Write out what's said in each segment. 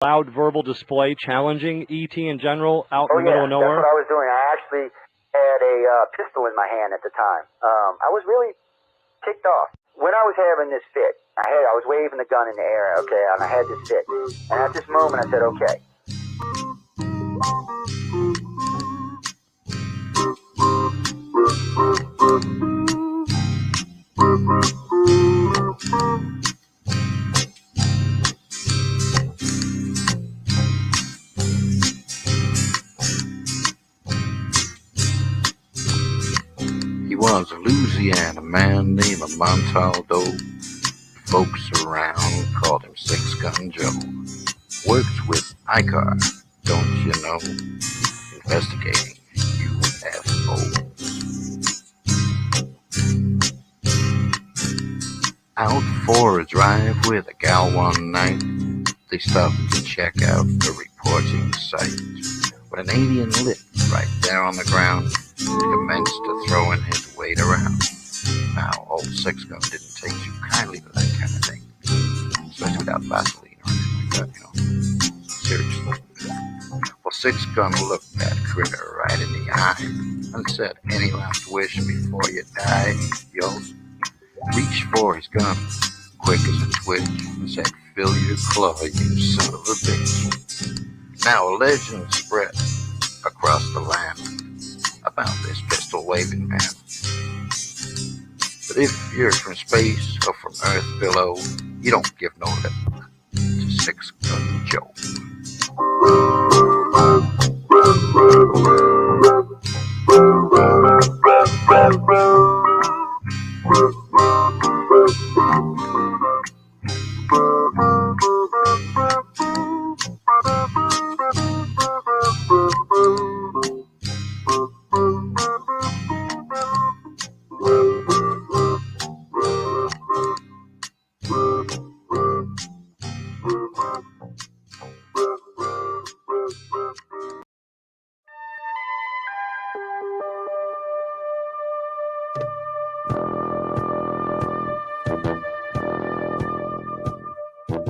loud verbal display challenging ET in general out in Oh the middle yeah, of that's nowhere? what I was doing. I actually had a pistol in my hand at the time. I was really ticked off when I was having this fit. I was waving the gun in the air, okay, and I had this fit. And at this moment, I said, okay. He was a Louisiana man named Montaldo. Folks around called him Six Gun Joe. Worked with ICAR, don't you know? Investigating UFOs. Out for a drive with a gal one night, they stopped to check out the reporting site. When an alien lit right there on the ground, he commenced to throwing his weight around. Now, old Six Gun didn't take too kindly to that kind of thing, especially without Vaseline or anything like that, Seriously. Well, Six Gun looked that critter right in the eye and said, "Any last wish before you die?" Yo, reached for his gun, quick as a twitch, and said, "Fill your claw, you son of a bitch." Now a legend spread across the land about this pistol-waving man. But if you're from space or from Earth below, you don't give no lip to Six Gun Joe.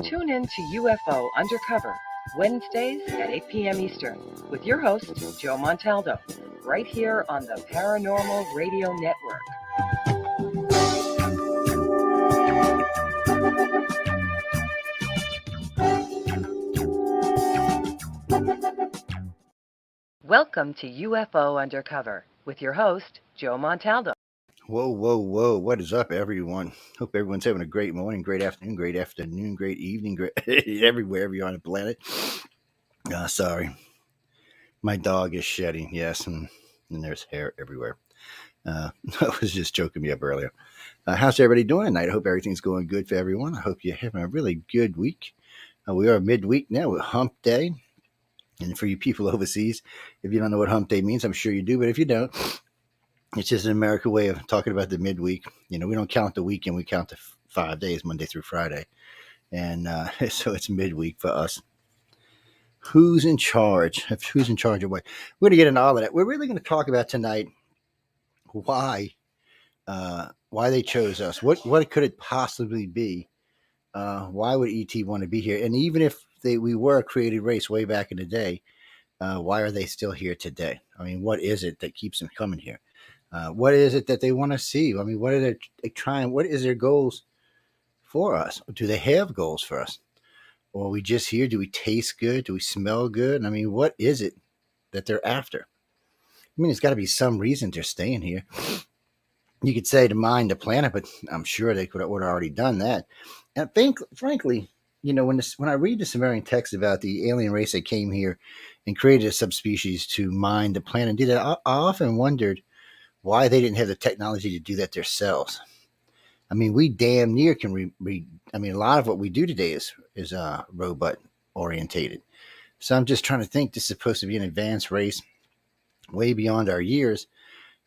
Tune in to UFO Undercover, Wednesdays at 8 p.m. Eastern, with your host, Joe Montaldo, right here on the Paranormal Radio Network. Welcome to UFO Undercover, with your host, Joe Montaldo. Whoa, whoa, whoa. What is up, everyone? Hope everyone's having a great morning, great afternoon, great evening, great everywhere you're on the planet. Sorry. My dog is shedding, yes, and there's hair everywhere. I was just choking me up earlier. How's everybody doing tonight? I hope everything's going good for everyone. I hope you're having a really good week. We are midweek now with Hump Day. And for you people overseas, if you don't know what Hump Day means, I'm sure you do, but if you don't, it's just an American way of talking about the midweek. You know, we don't count the weekend, we count the 5 days, Monday through Friday. And so it's midweek for us. Who's in charge? Who's in charge of what? We're going to get into all of that. We're really going to talk about tonight why they chose us. What could it possibly be? Why would ET want to be here? And even if we were a created race way back in the day, why are they still here today? I mean, what is it that keeps them coming here? What is it that they want to see? I mean, what are they trying? What is their goals for us? Do they have goals for us? Or are we just here? Do we taste good? Do we smell good? I mean, what is it that they're after? I mean, there's got to be some reason they're staying here. You could say to mine the planet, but I'm sure they would have already done that. And frankly, you know, when I read the Sumerian text about the alien race that came here and created a subspecies to mine the planet and do that, I often wondered why they didn't have the technology to do that themselves. I mean, we damn near can I mean, a lot of what we do today is robot orientated. So I'm just trying to think, this is supposed to be an advanced race way beyond our years.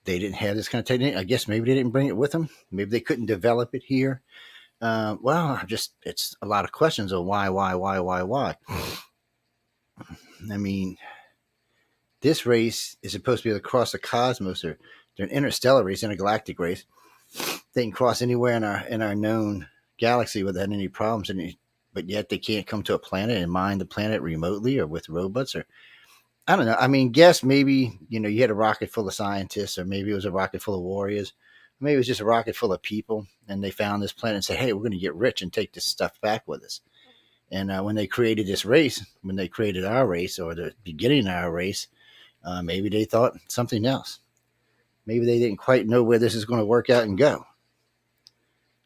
They didn't have this kind of technology. I guess maybe they didn't bring it with them. Maybe they couldn't develop it here. It's a lot of questions of why. I mean, this race is supposed to be across the cosmos. They're an interstellar race, intergalactic race. They can cross anywhere in our known galaxy without any problems, any but yet they can't come to a planet and mine the planet remotely or with robots, or I don't know. I mean, guess maybe, you had a rocket full of scientists, or maybe it was a rocket full of warriors. Maybe it was just a rocket full of people, and they found this planet and said, hey, we're going to get rich and take this stuff back with us. And when they created this race, when they created our race, or the beginning of our race, maybe they thought something else. Maybe they didn't quite know where this is going to work out and go.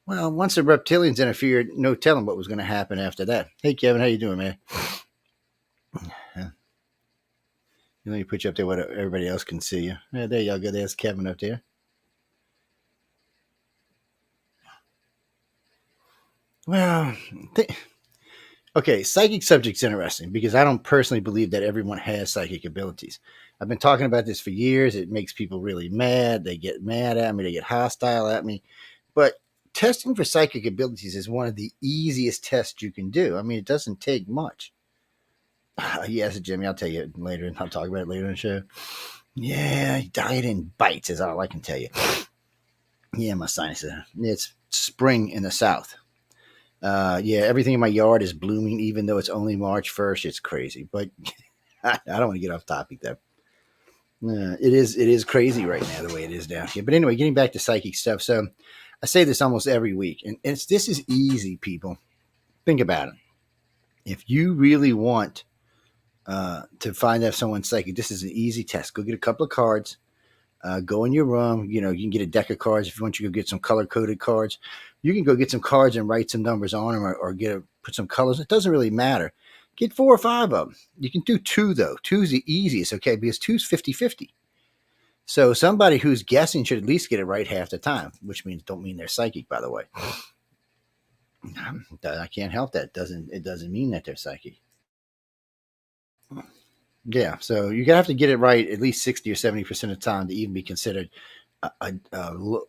Well, once the reptilians interfered, no telling what was going to happen after that. Hey, Kevin, how you doing, man? Let me put you up there where everybody else can see you. Yeah, there y'all go. There's Kevin up there. Well, okay, psychic subject's interesting because I don't personally believe that everyone has psychic abilities. I've been talking about this for years. It makes people really mad. They get mad at me. They get hostile at me. But testing for psychic abilities is one of the easiest tests you can do. I mean, it doesn't take much. Yes, Jimmy, I'll tell you later. I'll talk about it later in the show. Yeah, diet in bites is all I can tell you. Yeah, my sinuses. It's spring in the south. Yeah, everything in my yard is blooming, even though it's only March 1st. It's crazy, but I don't want to get off topic there. It is crazy right now the way it is down here. But anyway, getting back to psychic stuff. So I say this almost every week, and this is easy, people. Think about it. If you really want to find out if someone's psychic, this is an easy test. Go get a couple of cards. Go in your room. You can get a deck of cards. If you want to go get some color-coded cards, you can go get some cards and write some numbers on them, or put some colors. It doesn't really matter. Get 4 or 5 of them. You can do 2, though. 2 is the easiest, okay, because 2 is 50-50. So somebody who's guessing should at least get it right half the time, which don't mean they're psychic, by the way. I can't help that. It doesn't mean that they're psychic. Yeah, so you're gonna have to get it right at least 60 or 70% of the time to even be considered a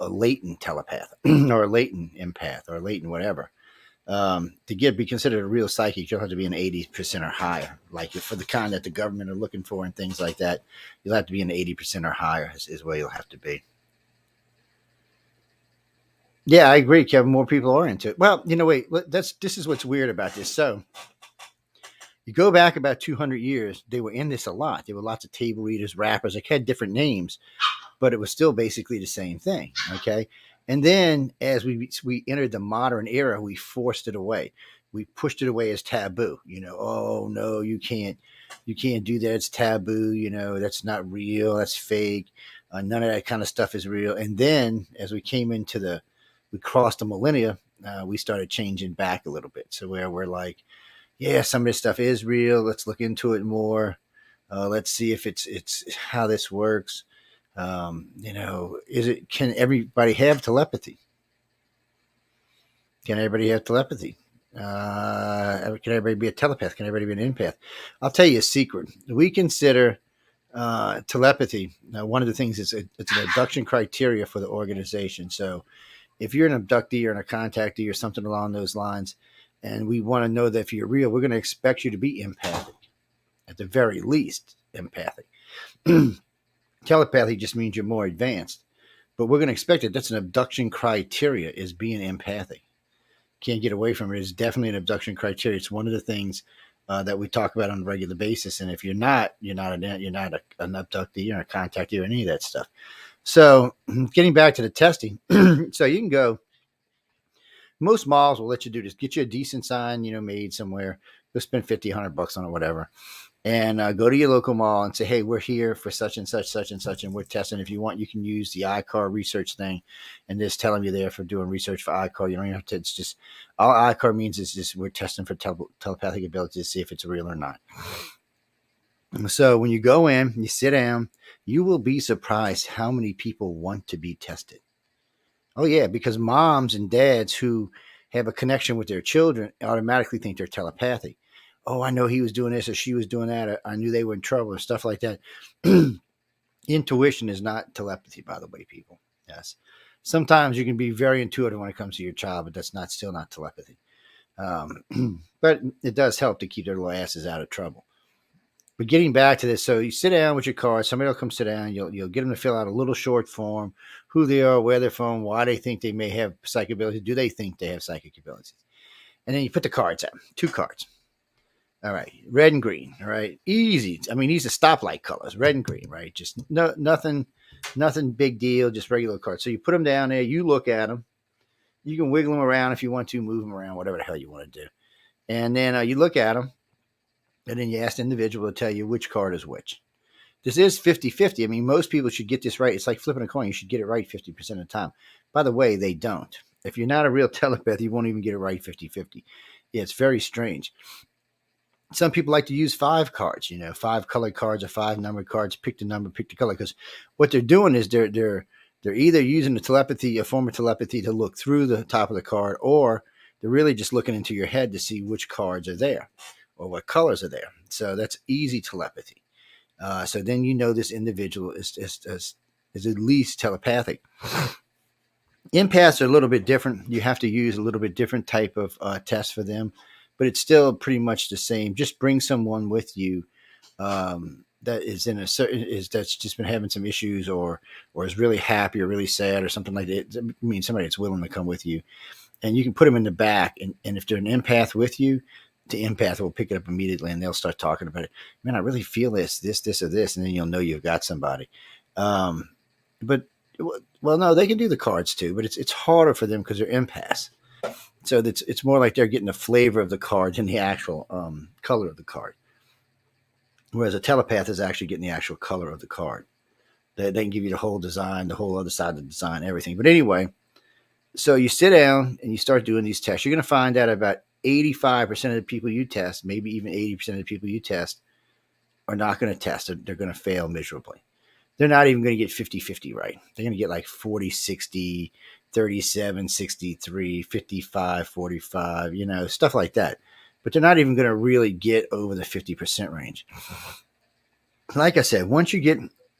latent telepath or a latent empath or a latent whatever. To be considered a real psychic, you'll have to be an 80% or higher. Like for the kind that the government are looking for and things like that, you'll have to be an 80% or higher is where you'll have to be. Yeah, I agree, Kevin. More people are into it. Well, wait. This is what's weird about this. So you go back about 200 years, they were in this a lot. There were lots of table readers, rappers. They had different names, but it was still basically the same thing. Okay. And then as we entered the modern era, we forced it away. We pushed it away as taboo. Oh no, you can't do that. It's taboo. That's not real. That's fake. None of that kind of stuff is real. And then as we crossed the millennia, we started changing back a little bit. So where we're like, yeah, some of this stuff is real. Let's look into it more. Let's see if it's how this works. Can everybody have telepathy? Can everybody have telepathy? Can everybody be a telepath? Can everybody be an empath? I'll tell you a secret. We consider telepathy. One of the things is it's an abduction criteria for the organization. So if you're an abductee or a contactee or something along those lines, and we want to know that if you're real, we're going to expect you to be empathic, at the very least, empathic. Telepathy just means you're more advanced, but we're going to expect it. That's an abduction criteria, is being empathic. Can't get away from it. It's definitely an abduction criteria. It's one of the things that we talk about on a regular basis. And if you're not an abductee or a contactee or any of that stuff. So getting back to the testing, so you can go. Most malls will let you do this. Get you a decent sign, made somewhere. Go spend $50, $100 on it, whatever. And go to your local mall and say, hey, we're here for such and such, and we're testing. If you want, you can use the iCar research thing. And just telling you there for doing research for iCar. You don't even have to. It's just, all iCar means is just we're testing for telepathic ability to see if it's real or not. So when you go in, you sit down, you will be surprised how many people want to be tested. Oh, yeah, because moms and dads who have a connection with their children automatically think they're telepathic. Oh, I know he was doing this or she was doing that. I knew they were in trouble or stuff like that. Intuition is not telepathy, by the way, people. Yes. Sometimes you can be very intuitive when it comes to your child, but that's still not telepathy. But it does help to keep their little asses out of trouble. But getting back to this, so you sit down with your card. Somebody will come sit down. You'll get them to fill out a little short form, who they are, where they're from, why they think they may have psychic abilities. Do they think they have psychic abilities? and then you put the cards out. 2 cards. All right, red and green. All right, easy. I mean, these are stoplight colors, red and green, right? Just nothing big deal, just regular cards. So you put them down there. You look at them. You can wiggle them around if you want to, move them around, whatever the hell you want to do. And then you look at them, and then you ask the individual to tell you which card is which. This is 50-50. I mean, most people should get this right. It's like flipping a coin. You should get it right 50% of the time. By the way, they don't. If you're not a real telepath, you won't even get it right 50-50. Yeah, it's very strange. Some people like to use 5 cards, 5 colored cards or 5 numbered cards. Pick the number, pick the color. Because what they're doing is they're either using the telepathy, a form of telepathy, to look through the top of the card, or they're really just looking into your head to see which cards are there or what colors are there. So that's easy telepathy. So then this individual is at least telepathic. Empaths are a little bit different. You have to use a little bit different type of test for them, but it's still pretty much the same. Just bring someone with you that is that's just been having some issues, or is really happy or really sad or something like that. I mean, somebody that's willing to come with you, and you can put them in the back. And if they're an empath with you, the empath will pick it up immediately, and they'll start talking about it. Man, I really feel this, or this, and then you'll know you've got somebody. But no, they can do the cards too, but it's harder for them because they're empaths. So it's more like they're getting a flavor of the card than the actual color of the card. Whereas a telepath is actually getting the actual color of the card. They can give you the whole design, the whole other side of the design, everything. But anyway, so you sit down and you start doing these tests. You're going to find out about 85% of the people you test, maybe even 80% of the people you test, are not going to test. They're going to fail miserably. They're not even going to get 50-50 right. They're going to get like 40-60, 37-63, 55-45, stuff like that. But they're not even going to really get over the 50% range. Like I said, once you get,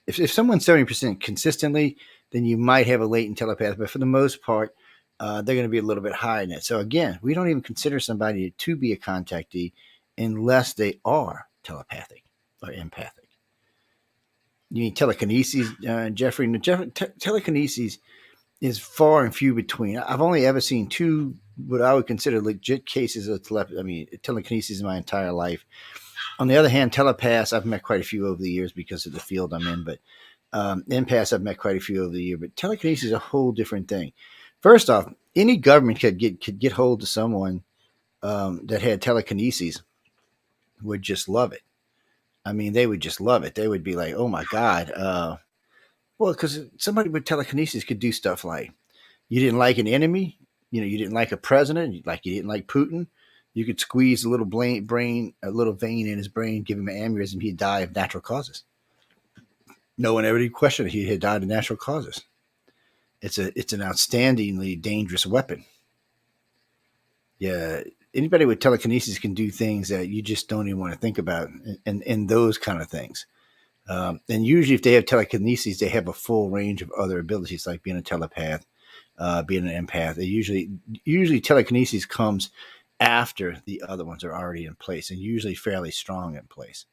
if someone's 70% consistently, then you might have a latent telepath. But for the most part, they're going to be a little bit higher in it. So again, we don't even consider somebody to be a contactee unless they are telepathic or empathic. You mean telekinesis, Jeffrey? Telekinesis is far and few between. I've only ever seen 2 what I would consider legit cases of telekinesis in my entire life. On the other hand, telepaths, I've met quite a few over the years because of the field I'm in. But empaths, I've met quite a few over the years. But telekinesis is a whole different thing. First off, any government could get hold of someone that had telekinesis, would just love it. I mean, they would just love it. They would be like, "Oh my God!" Well, because somebody with telekinesis could do stuff like, you didn't like an enemy, you didn't like a president, you didn't like Putin. You could squeeze a little vein in his brain, give him an aneurysm, he'd die of natural causes. No one ever questioned he had died of natural causes. It's an outstandingly dangerous weapon. Yeah, anybody with telekinesis can do things that you just don't even want to think about, and those kind of things. And usually, if they have telekinesis, they have a full range of other abilities, like being a telepath, being an empath. They usually telekinesis comes after the other ones are already in place, and usually fairly strong in place.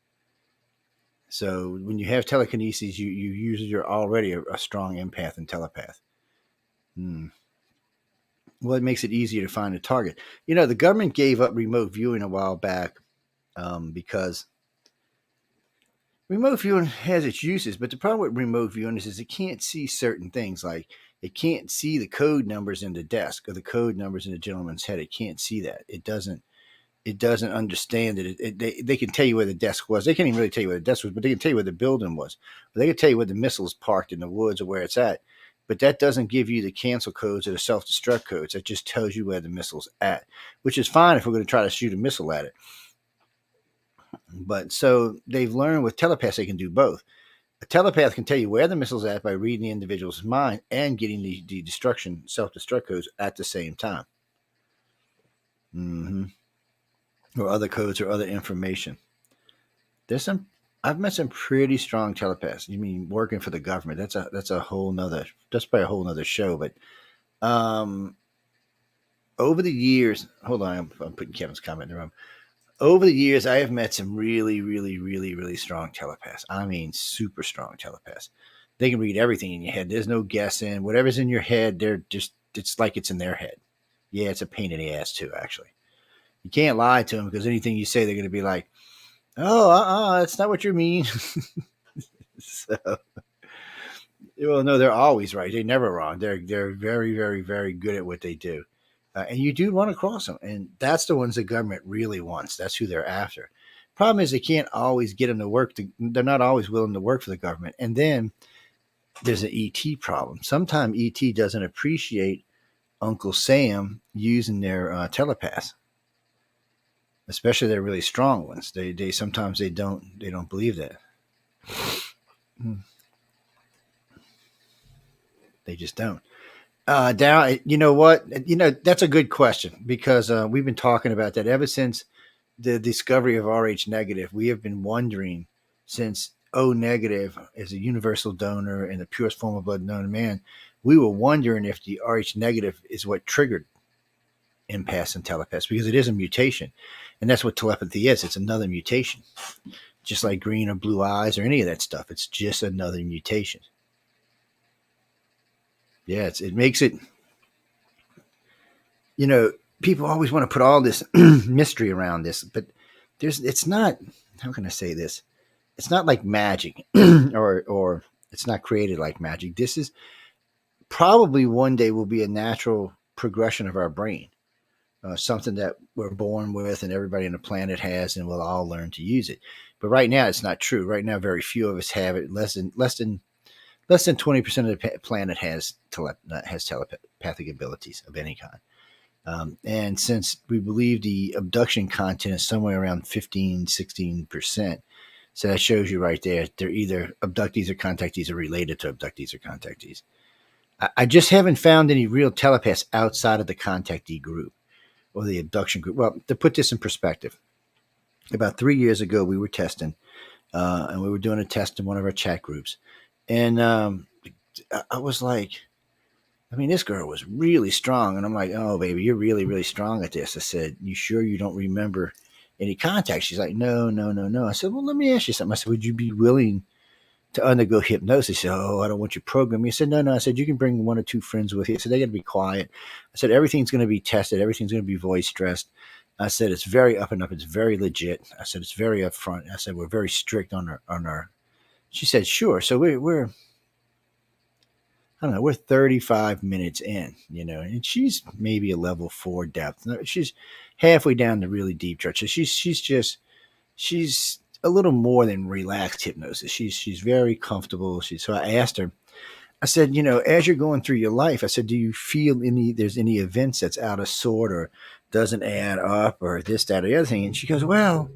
So when you have telekinesis, you're already a strong empath and telepath. Well, it makes it easier to find a target. The government gave up remote viewing a while back because remote viewing has its uses, but the problem with remote viewing is it can't see certain things. Like it can't see the code numbers in the desk or the code numbers in the gentleman's head. It can't see that. It doesn't understand it. They can tell you where the desk was. They can't even really tell you where the desk was, but they can tell you where the building was. Or they can tell you where the missile's parked in the woods or where it's at. But that doesn't give you the cancel codes or the self-destruct codes. That just tells you where the missile's at, which is fine if we're going to try to shoot a missile at it. But so they've learned with telepaths they can do both. A telepath can tell you where the missile's at by reading the individual's mind and getting the destruction, self-destruct codes at the same time. Or other codes or other information. I've met some pretty strong telepaths. You mean working for the government? That's a whole nother. That's probably a whole nother show. But over the years, hold on, I'm putting Kevin's comment in the room. Over the years, I have met some really, really, really, really strong telepaths. I mean, super strong telepaths. They can read everything in your head. There's no guessing. Whatever's in your head, it's like it's in their head. Yeah, it's a pain in the ass too, actually. You can't lie to them because anything you say, they're going to be like, "Oh, that's not what you mean." So, well, no, they're always right. They're never wrong. They're very, very, very good at what they do, and you do run across them, and that's the ones the government really wants. That's who they're after. Problem is, they can't always get them to work. They're not always willing to work for the government, and then there's an ET problem. Sometimes ET doesn't appreciate Uncle Sam using their telepaths, especially their really strong ones. They sometimes they don't believe that. They just don't. Down, you know what? You know that's a good question because we've been talking about that ever since the discovery of Rh negative. We have been wondering since O negative is a universal donor and the purest form of blood known to man. We were wondering if the Rh negative is what triggered empaths and telepaths because it is a mutation, and that's what telepathy is. It's another mutation, just like green or blue eyes or any of that stuff. It's just another mutation. Yeah, it makes it. You know, people always want to put all this mystery around this, but it's not. How can I say this? It's not like magic, or it's not created like magic. This is probably one day will be a natural progression of our brain, something that we're born with, and everybody on the planet has, and we'll all learn to use it. But right now, it's not true. Right now, very few of us have it. Less than 20% of the planet has telepathic abilities of any kind. And since we believe the abduction content is somewhere around 15, 16%, so that shows you right there, they're either abductees or contactees are related to abductees or contactees. I just haven't found any real telepaths outside of the contactee group or the abduction group. Well, to put this in perspective, about 3 years ago, we were testing, and we were doing a test in one of our chat groups. And I was like, I mean, this girl was really strong. And I'm like, oh, baby, you're really, really strong at this. I said, you sure you don't remember any contact? She's like, no. I said, well, let me ask you something. I said, would you be willing to undergo hypnosis? She said, oh, I don't want you to program me. I said, no. I said, you can bring 1 or 2 friends with you. I said, they got to be quiet. I said, everything's going to be tested. Everything's going to be voice stressed. I said, it's very up and up. It's very legit. I said, it's very upfront. I said, we're very strict on our. She said, sure. So we're I don't know, we're 35 minutes in, and she's maybe a level 4 depth. She's halfway down the really deep chart. So she's a little more than relaxed hypnosis. She's very comfortable. So I asked her, I said, as you're going through your life, I said, do you feel there's any events that's out of sort or doesn't add up or this, that, or the other thing? And she goes, well,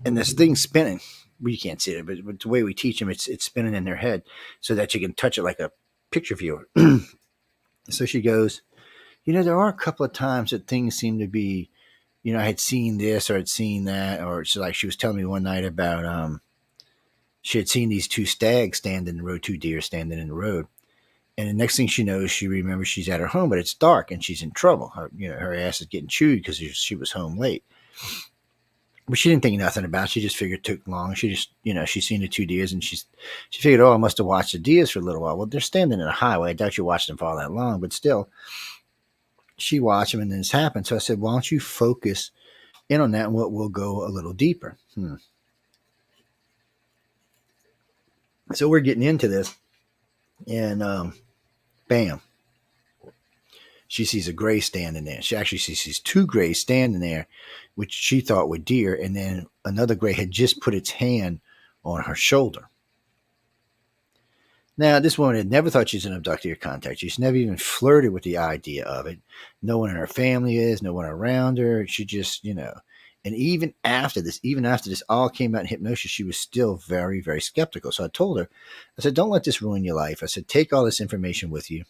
and this thing's spinning. We can't see it, but the way we teach them, it's spinning in their head so that you can touch it like a picture viewer. So she goes, there are a couple of times that things seem to be, I had seen this or I'd seen that, or she was telling me one night about she had seen these 2 stags standing in the road, 2 deer standing in the road. And the next thing she knows, she remembers she's at her home, but it's dark and she's in trouble. Her ass is getting chewed because she was home late. But she didn't think nothing about it. She just figured it took long. She just, she's seen the 2 deers and she figured, oh, I must have watched the deers for a little while. Well, they're standing in a highway. I doubt you watched them for all that long, but still, she watched them and then this happened. So I said, why don't you focus in on that and we'll go a little deeper. So we're getting into this and bam. She sees a gray standing there. She actually sees 2 grays standing there, which she thought were deer. And then another gray had just put its hand on her shoulder. Now, this woman had never thought she's an abductee or contact. She's never even flirted with the idea of it. No one in her family is, no one around her. She just, and even after this all came out in hypnosis, she was still very, very skeptical. So I told her, I said, don't let this ruin your life. I said, take all this information with you.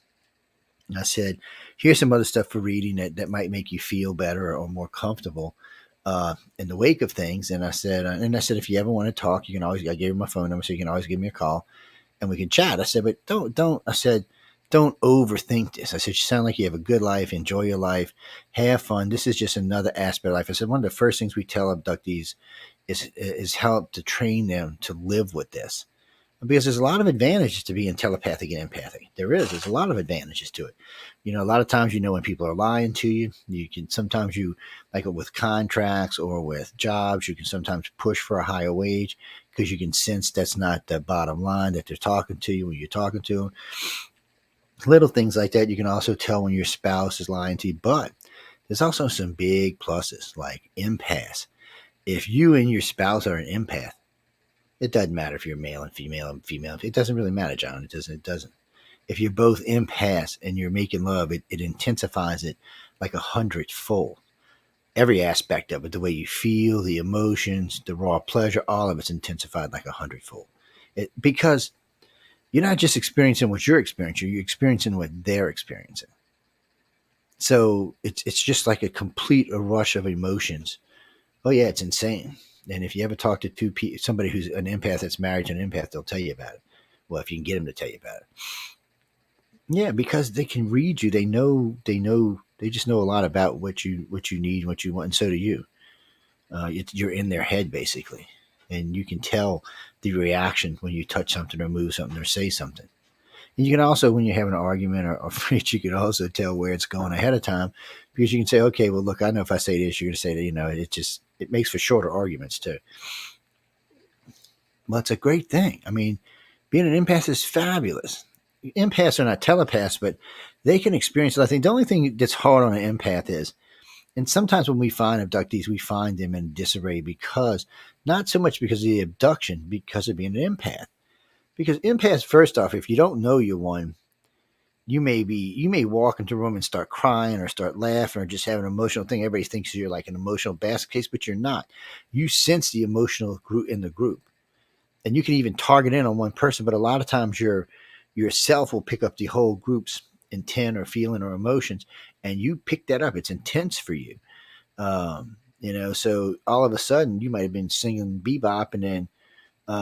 I said, here's some other stuff for reading that might make you feel better or more comfortable in the wake of things. And I said, if you ever want to talk, you can always, I gave her my phone number, so you can always give me a call and we can chat. I said, but don't overthink this. I said, you sound like you have a good life, enjoy your life, have fun. This is just another aspect of life. I said, one of the first things we tell abductees is help to train them to live with this. because there's a lot of advantages to being telepathic and empathic. There's a lot of advantages to it. You know, a lot of times, you know, when people are lying to you, you can sometimes like with contracts or with jobs, you can sometimes push for a higher wage because you can sense that's not the bottom line, that they're talking to you when you're talking to them. Little things like that. You can also tell when your spouse is lying to you, but there's also some big pluses like empaths. If you and your spouse are an empath, it doesn't matter if you're male and female. It doesn't really matter, John. It doesn't. If you're both empaths and you're making love, it intensifies it like 100-fold. Every aspect of it, the way you feel, the emotions, the raw pleasure, all of it's intensified like 100-fold. Because you're not just experiencing what you're experiencing, you're experiencing what they're experiencing. So it's just like a complete rush of emotions. Oh yeah, it's insane. And if you ever talk to somebody who's an empath that's married to an empath, they'll tell you about it. Well, if you can get them to tell you about it. Yeah, because they can read you. They just know a lot about what you need, what you want, and so do you. You're in their head basically, and you can tell the reaction when you touch something or move something or say something. And you can also, when you have an argument or fight, you can also tell where it's going ahead of time, because you can say, okay, well, look, I know if I say this, you're going to say that. You know, it makes for shorter arguments too. Well, it's a great thing. I mean, being an empath is fabulous. Empaths are not telepaths, but they can experience it. I think the only thing that's hard on an empath is, and sometimes when we find abductees, we find them in disarray because, not so much because of the abduction, because of being an empath. Because empaths, first off, if you don't know you're one, you may walk into a room and start crying or start laughing or just have an emotional thing. Everybody thinks you're like an emotional basket case, but you're not. You sense the emotional group in the group. And you can even target in on one person, but a lot of times yourself will pick up the whole group's intent or feeling or emotions, and you pick that up. It's intense for you. You know, so all of a sudden you might have been singing bebop, and then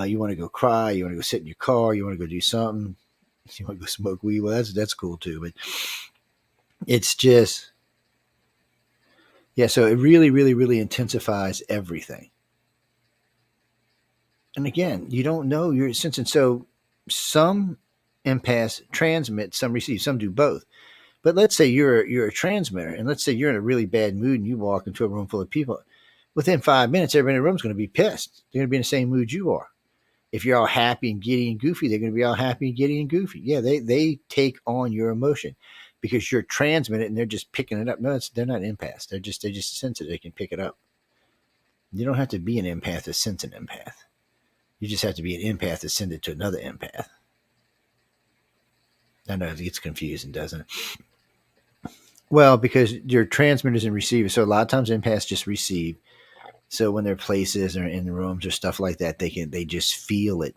you want to go cry, you want to go sit in your car, you want to go do something, you want to go smoke weed. Well, that's cool too, but it's just, yeah. So it really, really, really intensifies everything. And again, you don't know your sense, and so some empaths transmit, some receive, some do both. But let's say you're a transmitter, and let's say you're in a really bad mood, and you walk into a room full of people. Within 5 minutes, everybody in the room is going to be pissed. They're going to be in the same mood you are. If you're all happy and giddy and goofy, they're going to be all happy and giddy and goofy. Yeah, they take on your emotion because you're transmitting, and they're just picking it up. No, they're not empaths. They just sense it. They can pick it up. You don't have to be an empath to sense an empath. You just have to be an empath to send it to another empath. I know it gets confusing, doesn't it? Well, because you're transmitters and receivers, so a lot of times empaths just receive. So when they're places or in the rooms or stuff like that, they just feel it,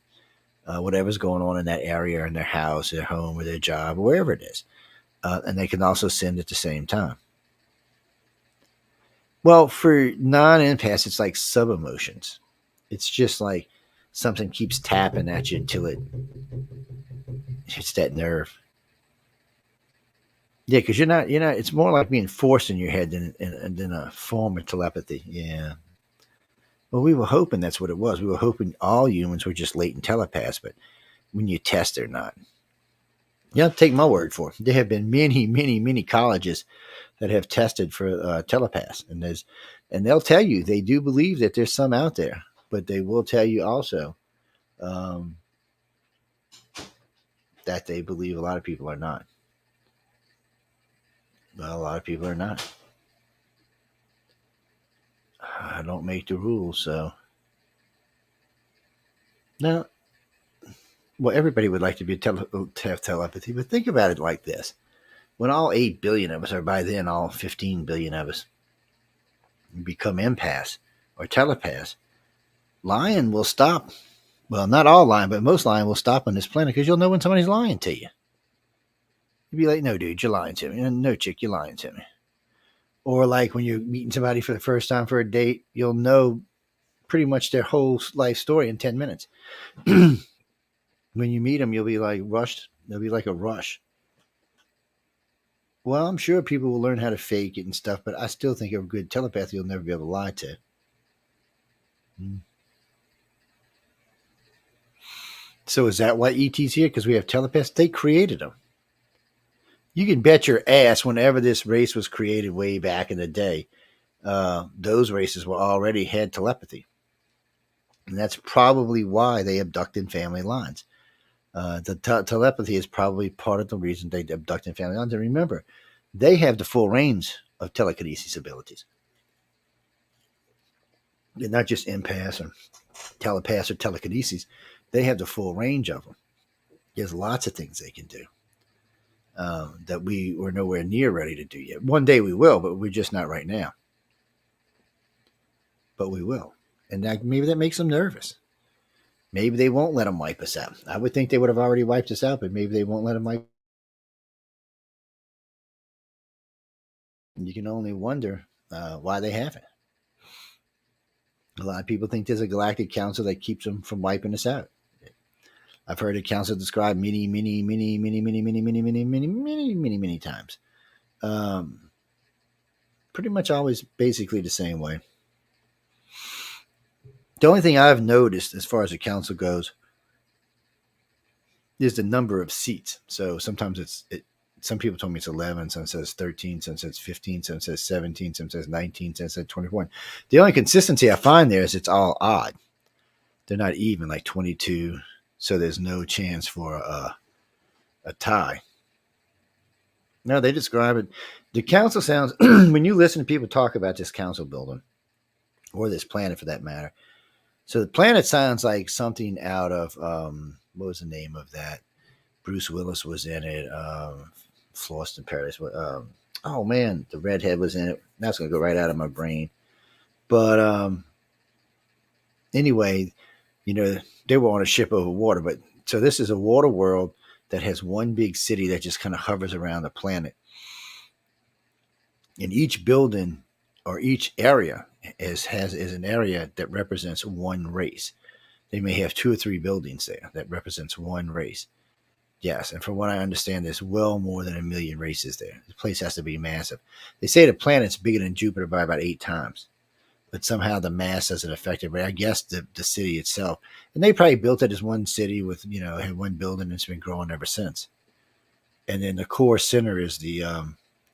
whatever's going on in that area, or in their house, their home, or their job, or wherever it is, and they can also send at the same time. Well, for non-empaths, it's like sub emotions. It's just like something keeps tapping at you until it hits that nerve. Yeah, because you're not. It's more like being forced in your head than a form of telepathy. Yeah. Well, we were hoping that's what it was. We were hoping all humans were just latent telepaths, but when you test, they're not. You have to take my word for it. There have been many, many, many colleges that have tested for telepaths, and they'll tell you they do believe that there's some out there, but they will tell you also um, that they believe a lot of people are not. Well, a lot of people are not. I don't make the rules, so no. Well, everybody would like to have telepathy, but think about it like this: when all 8 billion of us, or by then all 15 billion of us, become empaths or telepaths, lying will stop. Well, not all lying, but most lying will stop on this planet, because you'll know when somebody's lying to you. You'd be like, "No, dude, you're lying to me. No, chick, you're lying to me." Or like when you're meeting somebody for the first time for a date, you'll know pretty much their whole life story in 10 minutes. When you meet them, you'll be like rushed. There'll be like a rush. Well, I'm sure people will learn how to fake it and stuff, but I still think a good telepath you'll never be able to lie to. So is that why ET's here? Because we have telepaths? They created them. You can bet your ass whenever this race was created way back in the day, those races were already had telepathy. And that's probably why they abduct in family lines. The telepathy is probably part of the reason they abduct in family lines. And remember, they have the full range of telekinesis abilities. They're not just empaths or telepaths or telekinesis. They have the full range of them. There's lots of things they can do that we were nowhere near ready to do yet. One day we will, but we're just not right now. But we will. And maybe that makes them nervous. Maybe they won't let them wipe us out. I would think they would have already wiped us out, but maybe they won't let them wipe. You can only wonder why they haven't. A lot of people think there's a galactic council that keeps them from wiping us out. I've heard a council described many times. Pretty much always basically the same way. The only thing I've noticed as far as the council goes is the number of seats. So sometimes some people told me it's 11, some says 13, some says 15, some says 17, some says 19, some says 21. The only consistency I find there is it's all odd. They're not even, like 22, so there's no chance for a tie. No, they describe it. The council sounds, when you listen to people talk about this council building, or this planet for that matter, so the planet sounds like something out of, what was the name of that? Bruce Willis was in it. Lost in Paradise. Oh man, the redhead was in it. That's going to go right out of my brain. But anyway, they were on a ship over water. But so this is a water world that has one big city that just kind of hovers around the planet. And each building or each area is an area that represents one race. They may have 2 or 3 buildings there that represents one race. Yes, and from what I understand, there's well more than 1 million races there. The place has to be massive. They say the planet's bigger than Jupiter by about 8 times, but somehow the mass doesn't affect it. But I guess the city itself, and they probably built it as one city with, had one building and it's been growing ever since. And then the core center is the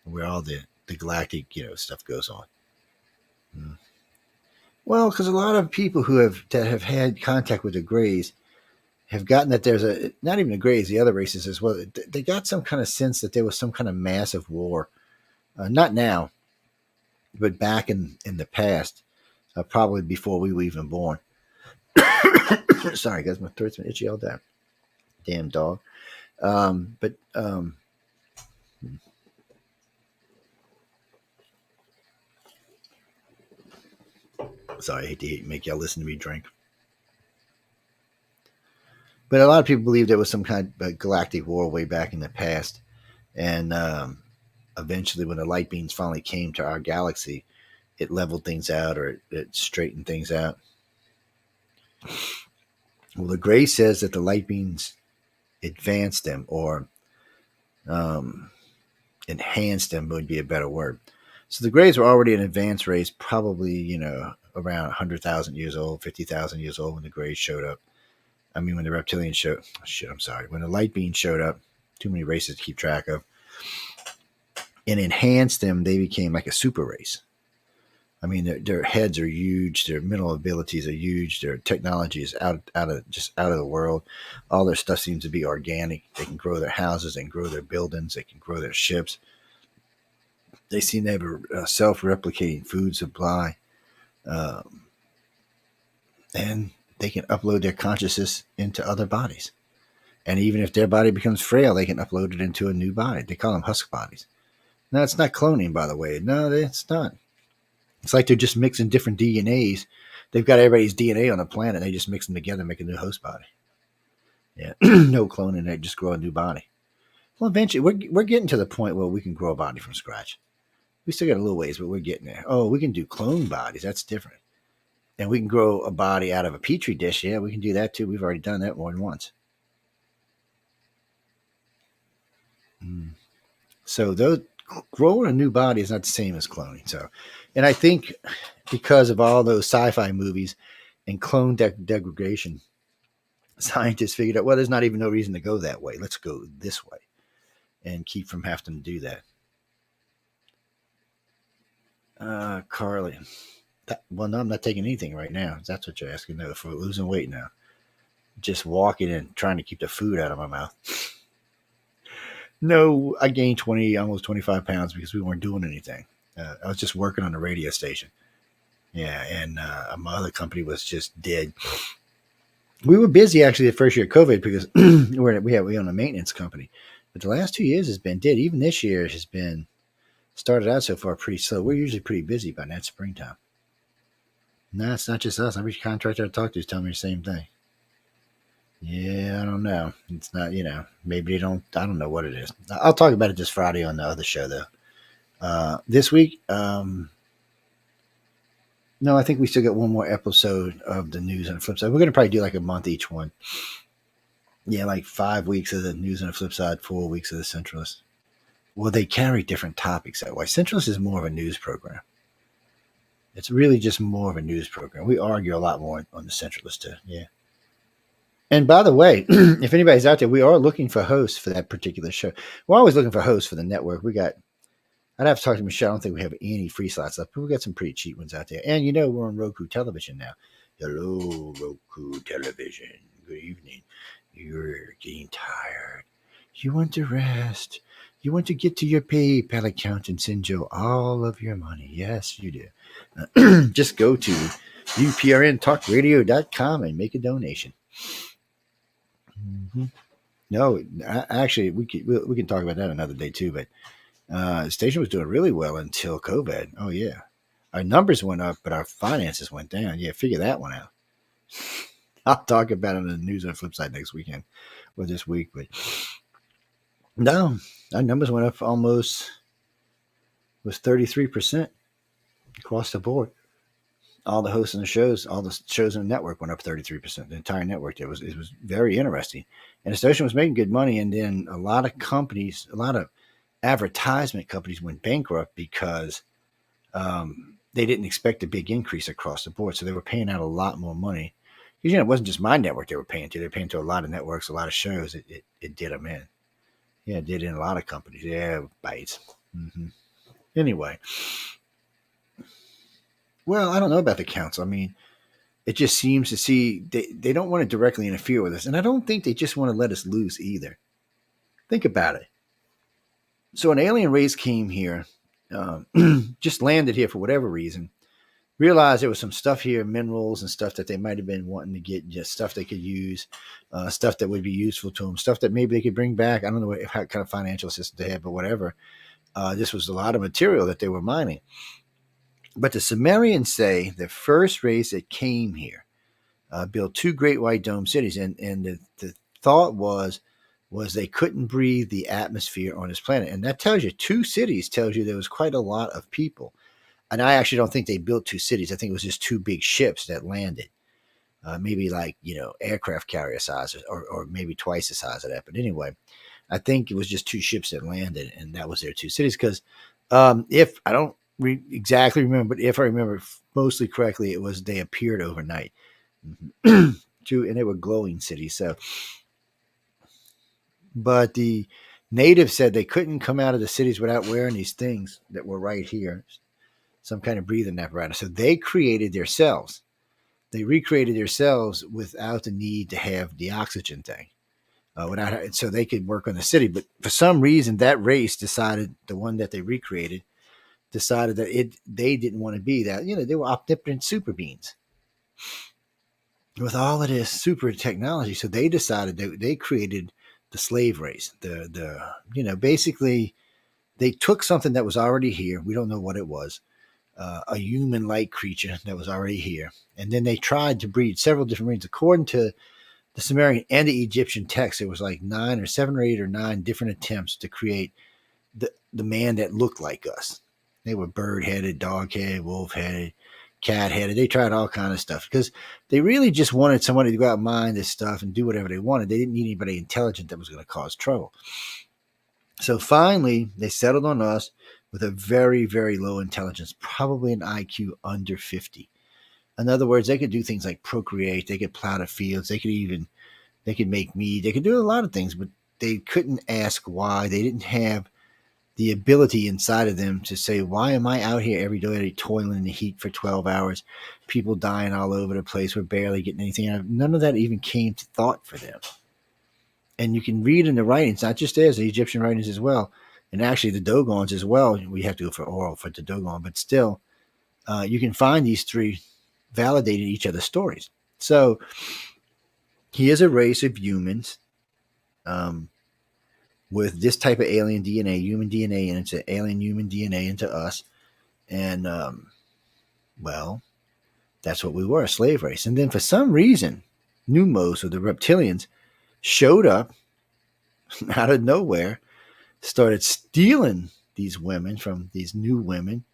where all the galactic stuff goes on. Well, because a lot of people that have had contact with the Greys have gotten that there's not even the Greys, the other races as well. They got some kind of sense that there was some kind of massive war. Not now, but back in the past, probably before we were even born. Sorry, guys, my throat's been itchy all day. Damn dog. Sorry, I hate to make y'all listen to me drink. But a lot of people believe there was some kind of galactic war way back in the past. And eventually, when the light beams finally came to our galaxy, it leveled things out, or it straightened things out. Well, the Gray says that the light beams advanced them, or enhanced them would be a better word. So the Greys were already an advanced race, probably, around 100,000 years old, 50,000 years old when the Greys showed up. I mean, when the reptilians showed, when the light beings showed up, too many races to keep track of, and enhanced them, they became like a super race. I mean, their heads are huge, their mental abilities are huge, their technology is out of the world. All their stuff seems to be organic. They can grow their houses, they can grow their buildings, they can grow their ships. They seem to have a self-replicating food supply, and they can upload their consciousness into other bodies. And even if their body becomes frail, they can upload it into a new body. They call them husk bodies. No, it's not cloning, by the way. No, it's not. It's like they're just mixing different DNAs. They've got everybody's DNA on the planet. They just mix them together and make a new host body. Yeah, no cloning. They just grow a new body. Well, eventually, we're getting to the point where we can grow a body from scratch. We still got a little ways, but we're getting there. Oh, we can do clone bodies. That's different. And we can grow a body out of a petri dish. Yeah, we can do that too. We've already done that more than once. So growing a new body is not the same as cloning. So, and I think because of all those sci-fi movies and clone degradation, Scientists figured out, well, there's not even no reason to go that way. Let's go this way and keep from having to do that. Carly. Well, no, I'm not taking anything right now. That's what you're asking. No, for losing weight now. Just walking and trying to keep the food out of my mouth. No, I gained almost 25 pounds because we weren't doing anything. I was just working on the radio station. Yeah, and my other company was just dead. We were busy actually the first year of COVID because we own a maintenance company. But the last 2 years has been dead. Even this year has been started out so far pretty slow. We're usually pretty busy by that springtime. No, it's not just us. Every contractor I talk to is telling me the same thing. Yeah, I don't know. It's not, maybe they don't, I don't know what it is. I'll talk about it this Friday on the other show, though. This week, no, I think we still got one more episode of the news on the flip side. We're going to probably do like a month each one. Yeah, like 5 weeks of the news on the flip side, 4 weeks of the Centralist. Well, they carry different topics that way. Centralist is more of a news program. It's really just more of a news program. We argue a lot more on the Centralist, too. Yeah. And by the way, if anybody's out there, we are looking for hosts for that particular show. We're always looking for hosts for the network. I'd have to talk to Michelle. I don't think we have any free slots left, but we got some pretty cheap ones out there. And we're on Roku television now. Hello, Roku television. Good evening. You're getting tired. You want to rest. You want to get to your PayPal account and send Joe all of your money. Yes, you do. Just go to uprntalkradio.com and make a donation. Mm-hmm. No, actually, we can talk about that another day too. But the station was doing really well until COVID. Oh yeah, our numbers went up, but our finances went down. Yeah, figure that one out. I'll talk about it on the news on the flip side next weekend or this week. But no, our numbers went up almost was 33% across the board. All the hosts and the shows, all the shows in the network went up 33%. The entire network. It was very interesting, and the station was making good money. And then a lot of companies, a lot of advertisement companies went bankrupt because they didn't expect a big increase across the board, so they were paying out a lot more money. Because it wasn't just my network they were paying to; they were paying to a lot of networks, a lot of shows. It did them in. Yeah, it did in a lot of companies. Yeah, bites. Mm-hmm. Anyway. Well, I don't know about the council. I mean, it just seems to see they don't want to directly interfere with us. And I don't think they just want to let us loose either. Think about it. So an alien race came here, just landed here for whatever reason, realized there was some stuff here, minerals and stuff that they might have been wanting to get, just stuff they could use, stuff that would be useful to them, stuff that maybe they could bring back. I don't know what kind of financial system they had, but whatever. This was a lot of material that they were mining. But the Sumerians say the first race that came here built 2 great white dome cities, and the thought was they couldn't breathe the atmosphere on this planet, and that tells you 2 cities tells you there was quite a lot of people. And I actually don't think they built 2 cities. I think it was just 2 big ships that landed, maybe like aircraft carrier size, or maybe twice the size of that. But anyway, I think it was just 2 ships that landed, and that was their 2 cities. Because if I don't exactly remember, but if I remember mostly correctly, it was they appeared overnight. And they were glowing cities. So, but the natives said they couldn't come out of the cities without wearing these things that were right here, some kind of breathing apparatus. So they created their cells. They recreated their cells without the need to have the oxygen thing, so they could work on the city. But for some reason, that race decided, the one that they recreated, decided that they didn't want to be that. They were omnipotent super beings with all of this super technology. So they decided they created the slave race. Basically they took something that was already here. We don't know what it was, a human-like creature that was already here. And then they tried to breed several different breeds. According to the Sumerian and the Egyptian text, it was like 7 or 8 or 9 different attempts to create the man that looked like us. They were bird-headed, dog-headed, wolf-headed, cat-headed. They tried all kind of stuff because they really just wanted somebody to go out and mine this stuff and do whatever they wanted. They didn't need anybody intelligent that was going to cause trouble. So finally, they settled on us with a very, very low intelligence, probably an IQ under 50. In other words, they could do things like procreate. They could plow the fields. They could even They could make meat. They could do a lot of things, but they couldn't ask why. They didn't have the ability inside of them to say, why am I out here every day toiling in the heat for 12 hours? People dying all over the place. We're barely getting anything out of it. None of that even came to thought for them. And you can read in the writings, not just theirs, the Egyptian writings as well, and actually the Dogons as well. We have to go for oral for the Dogon, but still, you can find these three validating each other's stories. So he is a race of humans with this type of alien DNA, human DNA, and it's an alien human DNA into us. And, well, that's what we were, a slave race. And then for some reason, Numos, or the reptilians, showed up out of nowhere, started stealing these women from these new women,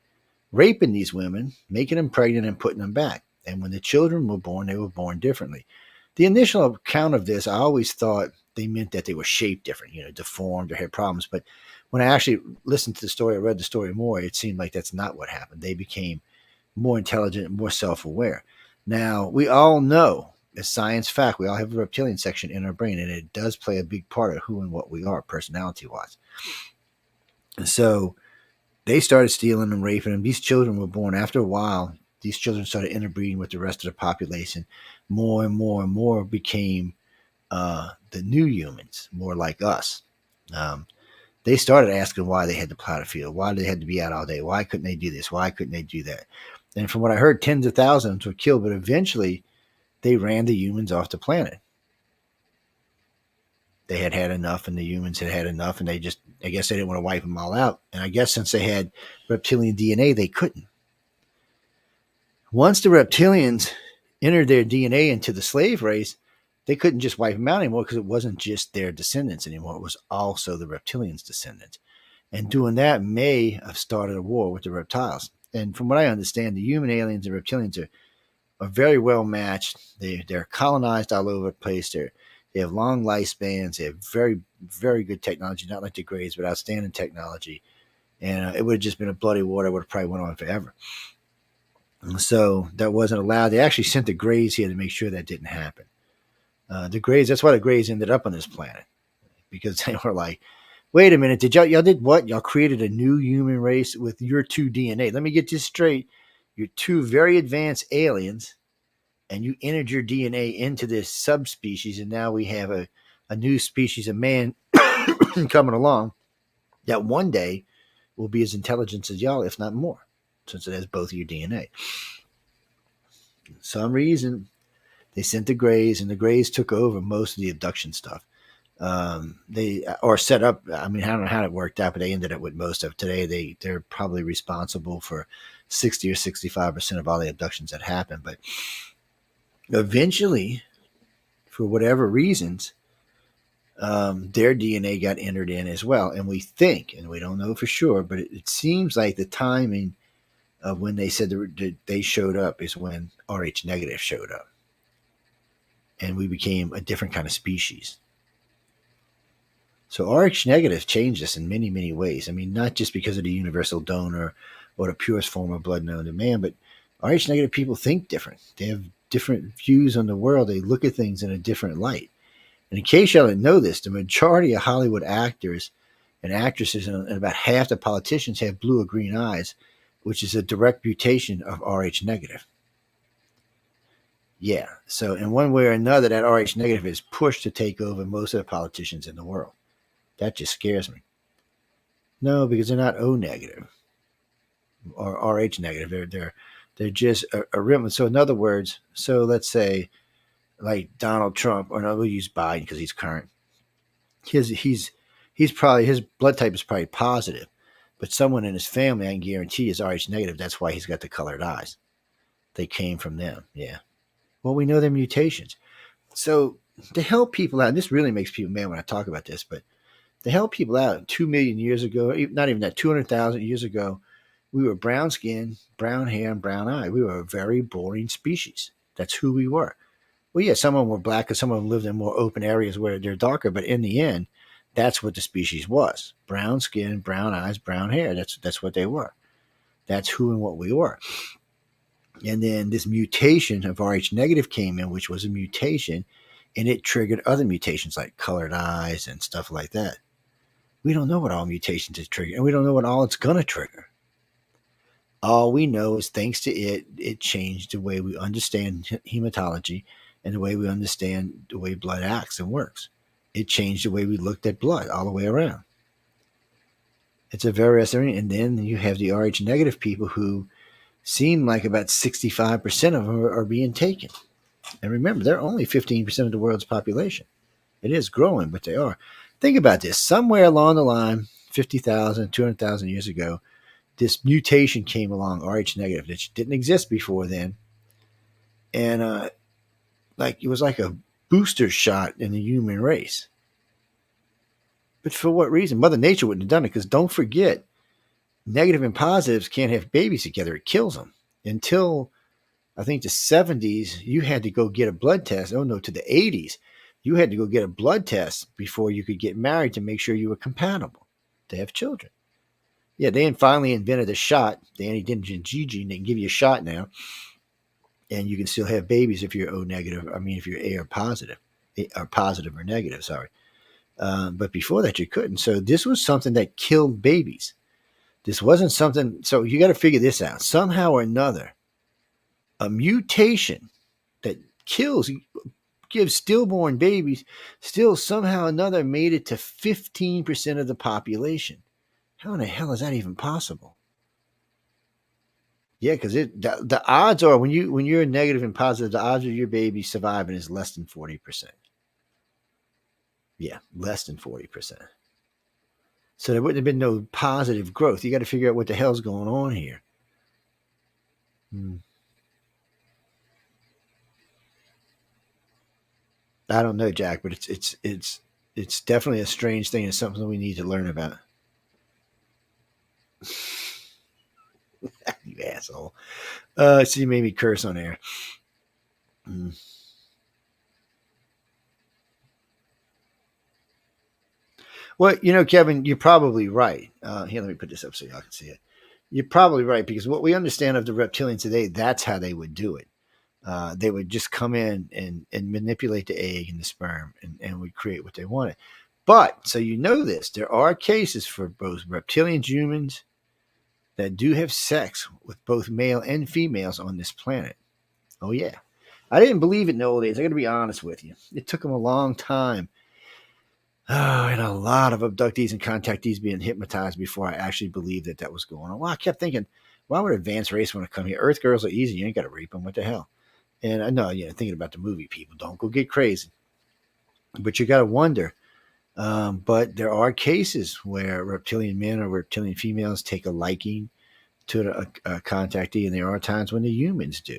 raping these women, making them pregnant and putting them back. And when the children were born, they were born differently. The initial account of this, I always thought they meant that they were shaped different, deformed or had problems. But when I actually listened to the story, I read the story more, it seemed like that's not what happened. They became more intelligent and more self-aware. Now, we all know, as science fact, we all have a reptilian section in our brain, and it does play a big part of who and what we are, personality-wise. And so they started stealing and raping them. These children were born. After a while, these children started interbreeding with the rest of the population. More and more and more became the new humans, more like us. They started asking why they had to plow the field, why they had to be out all day, why couldn't they do this, why couldn't they do that? And from what I heard, tens of thousands were killed, but eventually they ran the humans off the planet. They had had enough, and the humans had had enough, and I guess they didn't want to wipe them all out. And I guess since they had reptilian DNA, they couldn't. Once the reptilians entered their DNA into the slave race, they couldn't just wipe them out anymore because it wasn't just their descendants anymore. It was also the reptilians' descendants. And doing that may have started a war with the reptiles. And from what I understand, the human aliens and reptilians are very well matched. They're colonized all over the place. They have long lifespans. They have very, very good technology, not like the Greys, but outstanding technology. And it would have just been a bloody war that would have probably went on forever. And so that wasn't allowed. They actually sent the Greys here to make sure that didn't happen. The Greys, that's why the Greys ended up on this planet. Because they were like, wait a minute, y'all did what? Y'all created a new human race with your two DNA. Let me get this straight. You're two very advanced aliens, and you entered your DNA into this subspecies, and now we have a new species of man coming along that one day will be as intelligent as y'all, if not more, since it has both of your DNA. For some reason, they sent the Greys, and the Greys took over most of the abduction stuff. Or set up. I mean, I don't know how it worked out, but they ended up with most of it. Today. They're probably responsible for 60 or 65% of all the abductions that happen. But eventually, for whatever reasons, their DNA got entered in as well. And we think, and we don't know for sure, but it seems like the timing of when they said they showed up is when RH negative showed up, and we became a different kind of species. So RH negative changed us in many, many ways. I mean, not just because of the universal donor or the purest form of blood known to man, but RH negative people think different. They have different views on the world. They look at things in a different light. And in case y'all didn't know this, the majority of Hollywood actors and actresses and about half the politicians have blue or green eyes, which is a direct mutation of RH negative. Yeah. So in one way or another, that RH negative is pushed to take over most of the politicians in the world. That just scares me. No, because they're not O negative or RH negative. They're just a rim. So in other words, so let's say like Donald Trump, or no, we'll use Biden because he's current. He's probably, his blood type is probably positive, but someone in his family, I can guarantee, is RH negative. That's why he's got the colored eyes. They came from them. Yeah. Well, we know they're mutations. So to help people out, and this really makes people mad when I talk about this, but to help people out 2 million years ago, not even that, 200,000 years ago, we were brown skin, brown hair, and brown eye. We were a very boring species. That's who we were. Well, yeah, some of them were black because some of them lived in more open areas where they're darker, but in the end, that's what the species was. Brown skin, brown eyes, brown hair. That's what they were. That's who and what we were. And then this mutation of RH negative came in, which was a mutation and it triggered other mutations like colored eyes and stuff like that. We don't know what all mutations it triggered, and we don't know what all it's going to trigger. All we know is thanks to it, it changed the way we understand hematology and the way we understand the way blood acts and works. It changed the way we looked at blood all the way around. It's a very interesting. And then you have the Rh negative people who seem like about 65% of them are being taken. And remember, they're only 15% of the world's population. It is growing, but they are. Think about this. Somewhere along the line, 50,000, 200,000 years ago, this mutation came along, Rh negative, that didn't exist before then. And like it was like a booster shot in the human race. But for what reason? Mother Nature wouldn't have done it, because don't forget, negative and positives can't have babies together. It kills them. Until I think the 70s, you had to go get a blood test. Oh no, to the 80s, you had to go get a blood test before you could get married to make sure you were compatible to have children. Yeah, they finally invented a shot, the antigen G gene. They can give you a shot now, and you can still have babies if you're O negative. I mean, if you're A or positive or negative, sorry. But before that, you couldn't. So this was something that killed babies. This wasn't something. So you got to figure this out. Somehow or another, a mutation that gives stillborn babies, still somehow or another made it to 15% of the population. How in the hell is that even possible? Yeah, because the odds are when you're negative and positive, the odds of your baby surviving is less than 40%. Yeah, less than 40%. So there wouldn't have been no positive growth. You got to figure out what the hell's going on here. I don't know, Jack, but it's definitely a strange thing. It's something we need to learn about. You asshole. So you made me curse on air. Well, Kevin, you're probably right. Here, let me put this up so y'all can see it. You're probably right, because what we understand of the reptilians today, that's how they would do it. They would just come in and manipulate the egg and the sperm and would create what they wanted. But, so this, there are cases for both reptilians, humans, that do have sex with both male and females on this planet. Oh, yeah. I didn't believe it in the old days. I got to be honest with you. It took them a long time. And a lot of abductees and contactees being hypnotized before I actually believed that was going on. Well, I kept thinking, why would advanced race want to come here? Earth girls are easy. You ain't got to rape them. What the hell? And I know, thinking about the movie people, don't go get crazy. But you got to wonder. But there are cases where reptilian men or reptilian females take a liking to a contactee, and there are times when the humans do.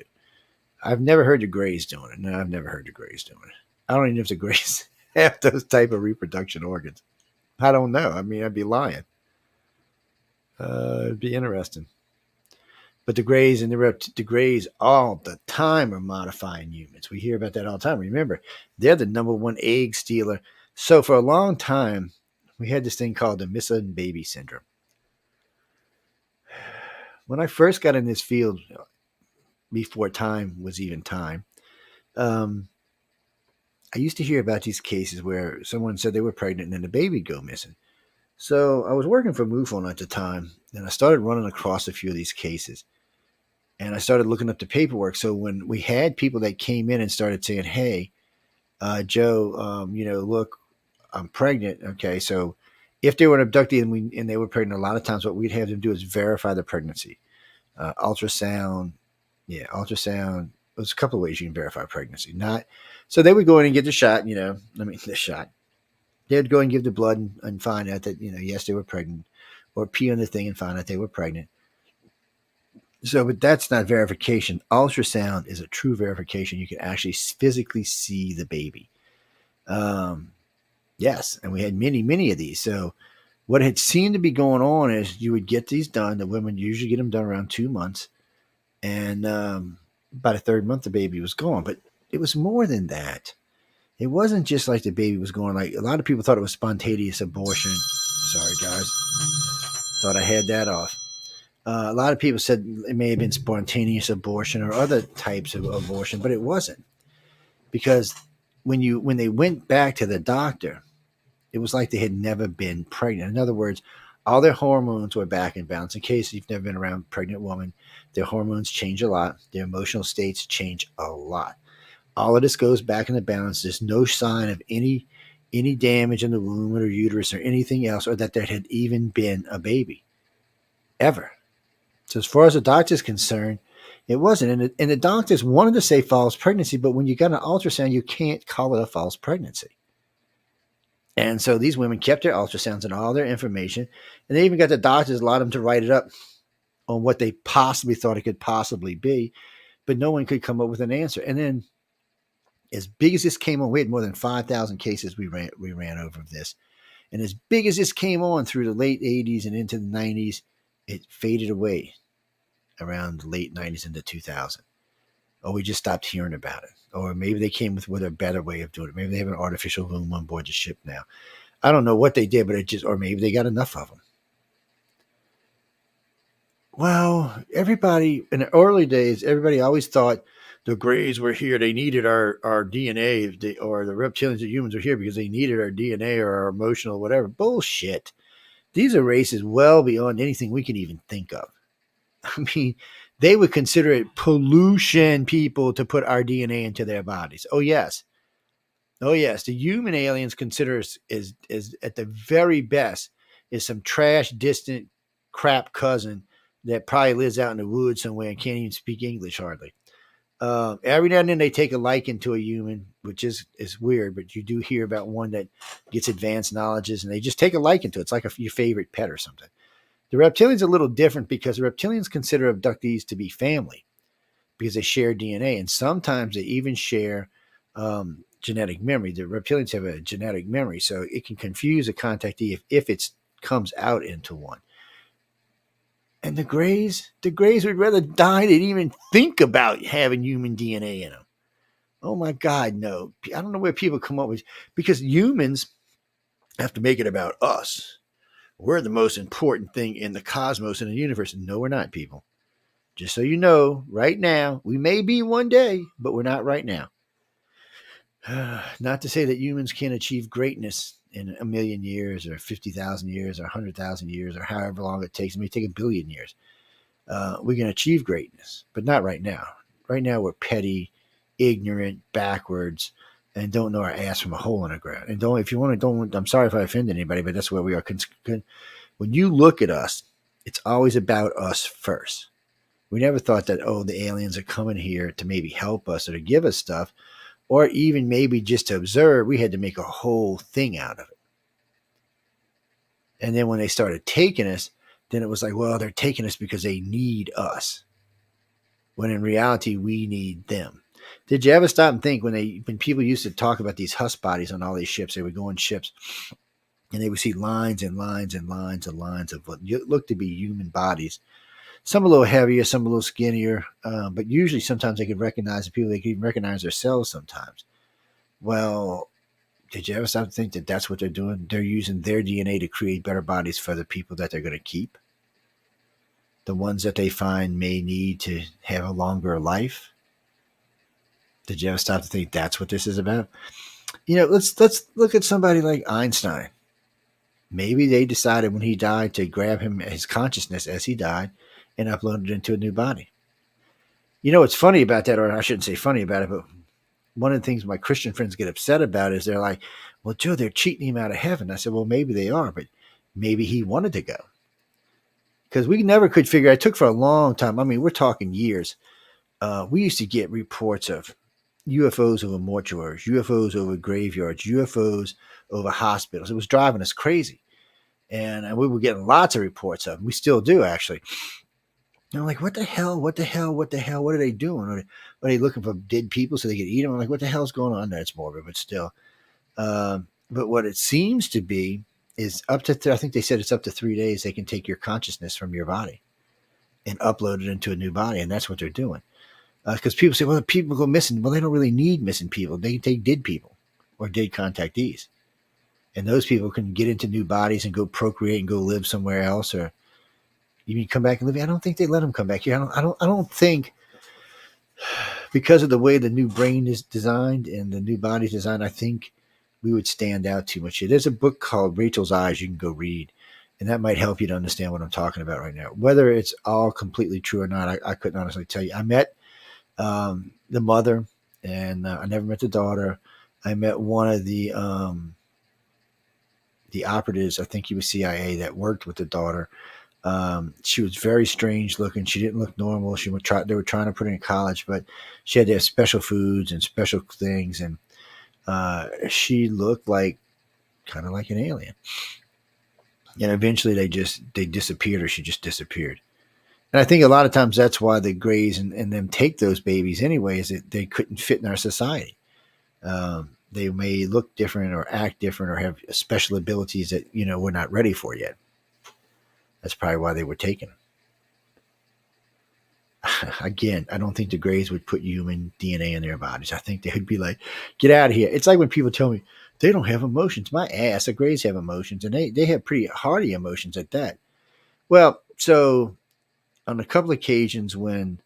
I've never heard the Greys doing it. No, I've never heard the Greys doing it. I don't even know if the Greys have those type of reproduction organs. I don't know. I mean, I'd be lying. It'd be interesting. But the Greys and the Greys all the time are modifying humans. We hear about that all the time. Remember, they're the number one egg stealer. So for a long time, we had this thing called the missing baby syndrome. When I first got in this field, before time was even time, I used to hear about these cases where someone said they were pregnant and then the baby would go missing. So I was working for MUFON at the time, and I started running across a few of these cases. And I started looking up the paperwork. So when we had people that came in and started saying, hey, Joe, look, I'm pregnant. Okay, so if they were an abductee and they were pregnant, a lot of times what we'd have them do is verify the pregnancy. Ultrasound. There's a couple of ways you can verify pregnancy. So they would go in and get the shot, the shot. They'd go and give the blood and find out that, yes, they were pregnant, or pee on the thing and find out they were pregnant. So, but that's not verification. Ultrasound is a true verification. You can actually physically see the baby. Yes, and we had many, many of these. So what had seemed to be going on is you would get these done. The women usually get them done around 2 months. And about a third month, the baby was gone. But it was more than that. It wasn't just like the baby was gone. Like, a lot of people thought it was spontaneous abortion. Sorry, guys. Thought I had that off. A lot of people said it may have been spontaneous abortion or other types of abortion, but it wasn't. Because when they went back to the doctor, it was like they had never been pregnant. In other words, all their hormones were back in balance. In case you've never been around a pregnant woman, their hormones change a lot. Their emotional states change a lot. All of this goes back into balance. There's no sign of any damage in the womb or uterus or anything else, or that there had even been a baby ever. So as far as the doctor's concerned, it wasn't. And the doctors wanted to say false pregnancy, but when you got an ultrasound, you can't call it a false pregnancy. And so these women kept their ultrasounds and all their information, and they even got the doctors, allowed them to write it up on what they possibly thought it could possibly be, but no one could come up with an answer. And then, as big as this came on, we had more than 5,000 cases we ran over of this. And as big as this came on through the late 80s and into the 90s, it faded away around the late 90s into 2000. Or we just stopped hearing about it. Or maybe they came with a better way of doing it. Maybe they have an artificial womb on board the ship now. I don't know what they did, but or maybe they got enough of them. Well, everybody, in the early days, everybody always thought the Greys were here. They needed our DNA, or the reptilians or humans are here because they needed our DNA or our emotional whatever. Bullshit. These are races well beyond anything we can even think of. I mean, they would consider it pollution, people, to put our DNA into their bodies. Oh, yes. Oh, yes. The human aliens consider us is at the very best is some trash, distant, crap cousin that probably lives out in the woods somewhere and can't even speak English hardly. Every now and then they take a liking to a human, which is weird, but you do hear about one that gets advanced knowledges and they just take a liking to it. It's like your favorite pet or something. The reptilians are a little different because the reptilians consider abductees to be family because they share DNA, and sometimes they even share genetic memory. The reptilians have a genetic memory, so it can confuse a contactee if it comes out into one. And the Greys would rather die than even think about having human DNA in them. Oh my God, no. I don't know where people come up with, because humans have to make it about us. We're the most important thing in the cosmos and the universe. No, we're not, people. Just so you know, right now, we may be one day, but we're not right now. Not to say that humans can't achieve greatness in 1,000,000 years or 50,000 years or 100,000 years or however long it takes. It may take 1,000,000,000 years. We can achieve greatness, but not right now. Right now, we're petty, ignorant, backwards, and don't know our ass from a hole in the ground. And if you want to, I'm sorry if I offend anybody, but that's where we are. When you look at us, it's always about us first. We never thought that, the aliens are coming here to maybe help us or to give us stuff, or even maybe just to observe. We had to make a whole thing out of it. And then when they started taking us, then it was like, well, they're taking us because they need us. When in reality, we need them. Did you ever stop and think when people used to talk about these husk bodies on all these ships, they would go on ships and they would see lines and lines and lines and lines of what looked to be human bodies. Some a little heavier, some a little skinnier, but usually sometimes they could recognize the people. They could even recognize themselves sometimes. Well, did you ever stop to think that that's what they're doing? They're using their DNA to create better bodies for the people that they're going to keep. The ones that they find may need to have a longer life. Did you ever stop to think that's what this is about? Let's look at somebody like Einstein. Maybe they decided when he died to grab his consciousness as he died and upload it into a new body. What's funny about that, or I shouldn't say funny about it, but one of the things my Christian friends get upset about is they're like, well, Joe, they're cheating him out of heaven. I said, well, maybe they are, but maybe he wanted to go. Because we never could figure out. It took for a long time. I mean, we're talking years. We used to get reports of UFOs over mortuaries, UFOs over graveyards, UFOs over hospitals. It was driving us crazy. And we were getting lots of reports of them. We still do, actually. And I'm like, what the hell? What the hell? What the hell? What are they doing? Are they looking for dead people so they can eat them? I'm like, what the hell's going on there? It's morbid, but still. But what it seems to be is up to, I think they said it's up to 3 days, they can take your consciousness from your body and upload it into a new body. And that's what they're doing. Because people say, well, people go missing. Well, they don't really need missing people. They can take dead people or dead contactees. And those people can get into new bodies and go procreate and go live somewhere else, or even come back and live. I don't think they let them come back here. I don't think because of the way the new brain is designed and the new body's designed, I think we would stand out too much. There's a book called Rachel's Eyes you can go read, and that might help you to understand what I'm talking about right now. Whether it's all completely true or not, I couldn't honestly tell you. I met the mother, and I never met the daughter. I met one of the operatives. I think he was CIA that worked with the daughter. She was very strange looking. She didn't look normal. They were trying to put her in college, but she had to have special foods and special things, and she looked like kind of like an alien. And eventually, they disappeared, or she just disappeared. And I think a lot of times that's why the Greys and them take those babies anyway, is that they couldn't fit in our society. They may look different or act different or have special abilities that we're not ready for yet. That's probably why they were taken. Again, I don't think the Greys would put human DNA in their bodies. I think they would be like, get out of here. It's like when people tell me they don't have emotions. My ass, the Greys have emotions, and they have pretty hardy emotions at that. Well, so on a couple of occasions when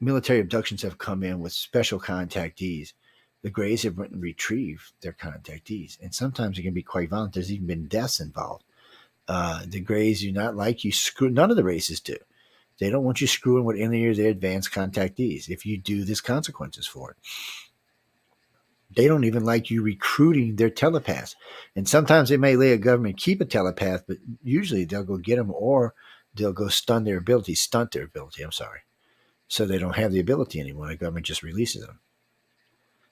military abductions have come in with special contactees, the Greys have went and retrieved their contactees. And sometimes it can be quite violent. There's even been deaths involved. The Greys do not like you screw. None of the races do. They don't want you screwing with any of their advanced contactees. If you do, there's consequences for it. They don't even like you recruiting their telepaths. And sometimes they may let a government keep a telepath, but usually they'll go get them, or they'll go stunt their ability, so they don't have the ability anymore. The government just releases them.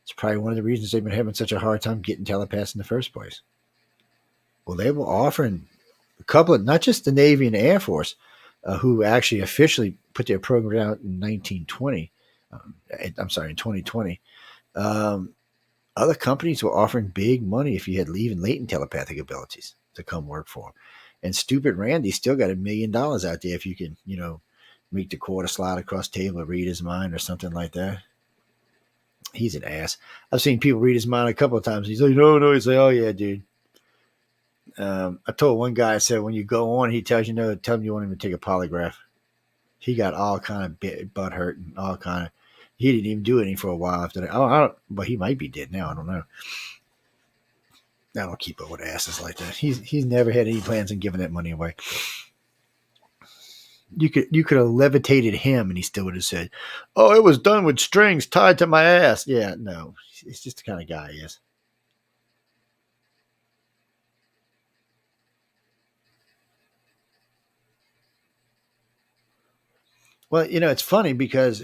It's probably one of the reasons they've been having such a hard time getting telepaths in the first place. Well, they were offering a couple of, not just the Navy and the Air Force, who actually officially put their program out in 1920. In 2020. Other companies were offering big money if you had even latent telepathic abilities to come work for them. And stupid Randy still got $1 million out there if you can, make the quarter slide across the table, read his mind or something like that. He's an ass. I've seen people read his mind a couple of times. He's like, no. He's like, oh yeah, dude. I told one guy, I said, when you go on, he tells you no, tell him you want him to take a polygraph. He got all kind of butt hurt and all kind of. He didn't even do anything for a while after that. I don't, but he might be dead now. I don't know. I don't keep up with asses like that. He's never had any plans on giving that money away. You could have levitated him, and he still would have said, "Oh, it was done with strings tied to my ass." Yeah, no, it's just the kind of guy he is. Well, it's funny because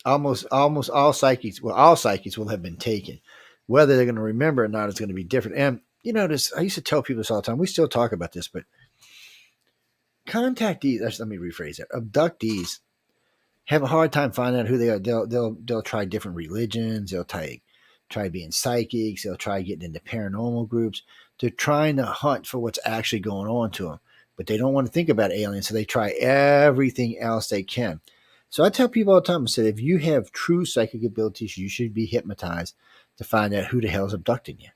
almost all psychics, all psychics will have been taken. Whether they're going to remember or not is going to be different. And I used to tell people this all the time. We still talk about this, but contactees. Let me rephrase that. Abductees have a hard time finding out who they are. They'll try different religions. They'll try being psychics. They'll try getting into paranormal groups. They're trying to hunt for what's actually going on to them. But they don't want to think about aliens, so they try everything else they can. So I tell people all the time, I said, if you have true psychic abilities, you should be hypnotized to find out who the hell is abducting you.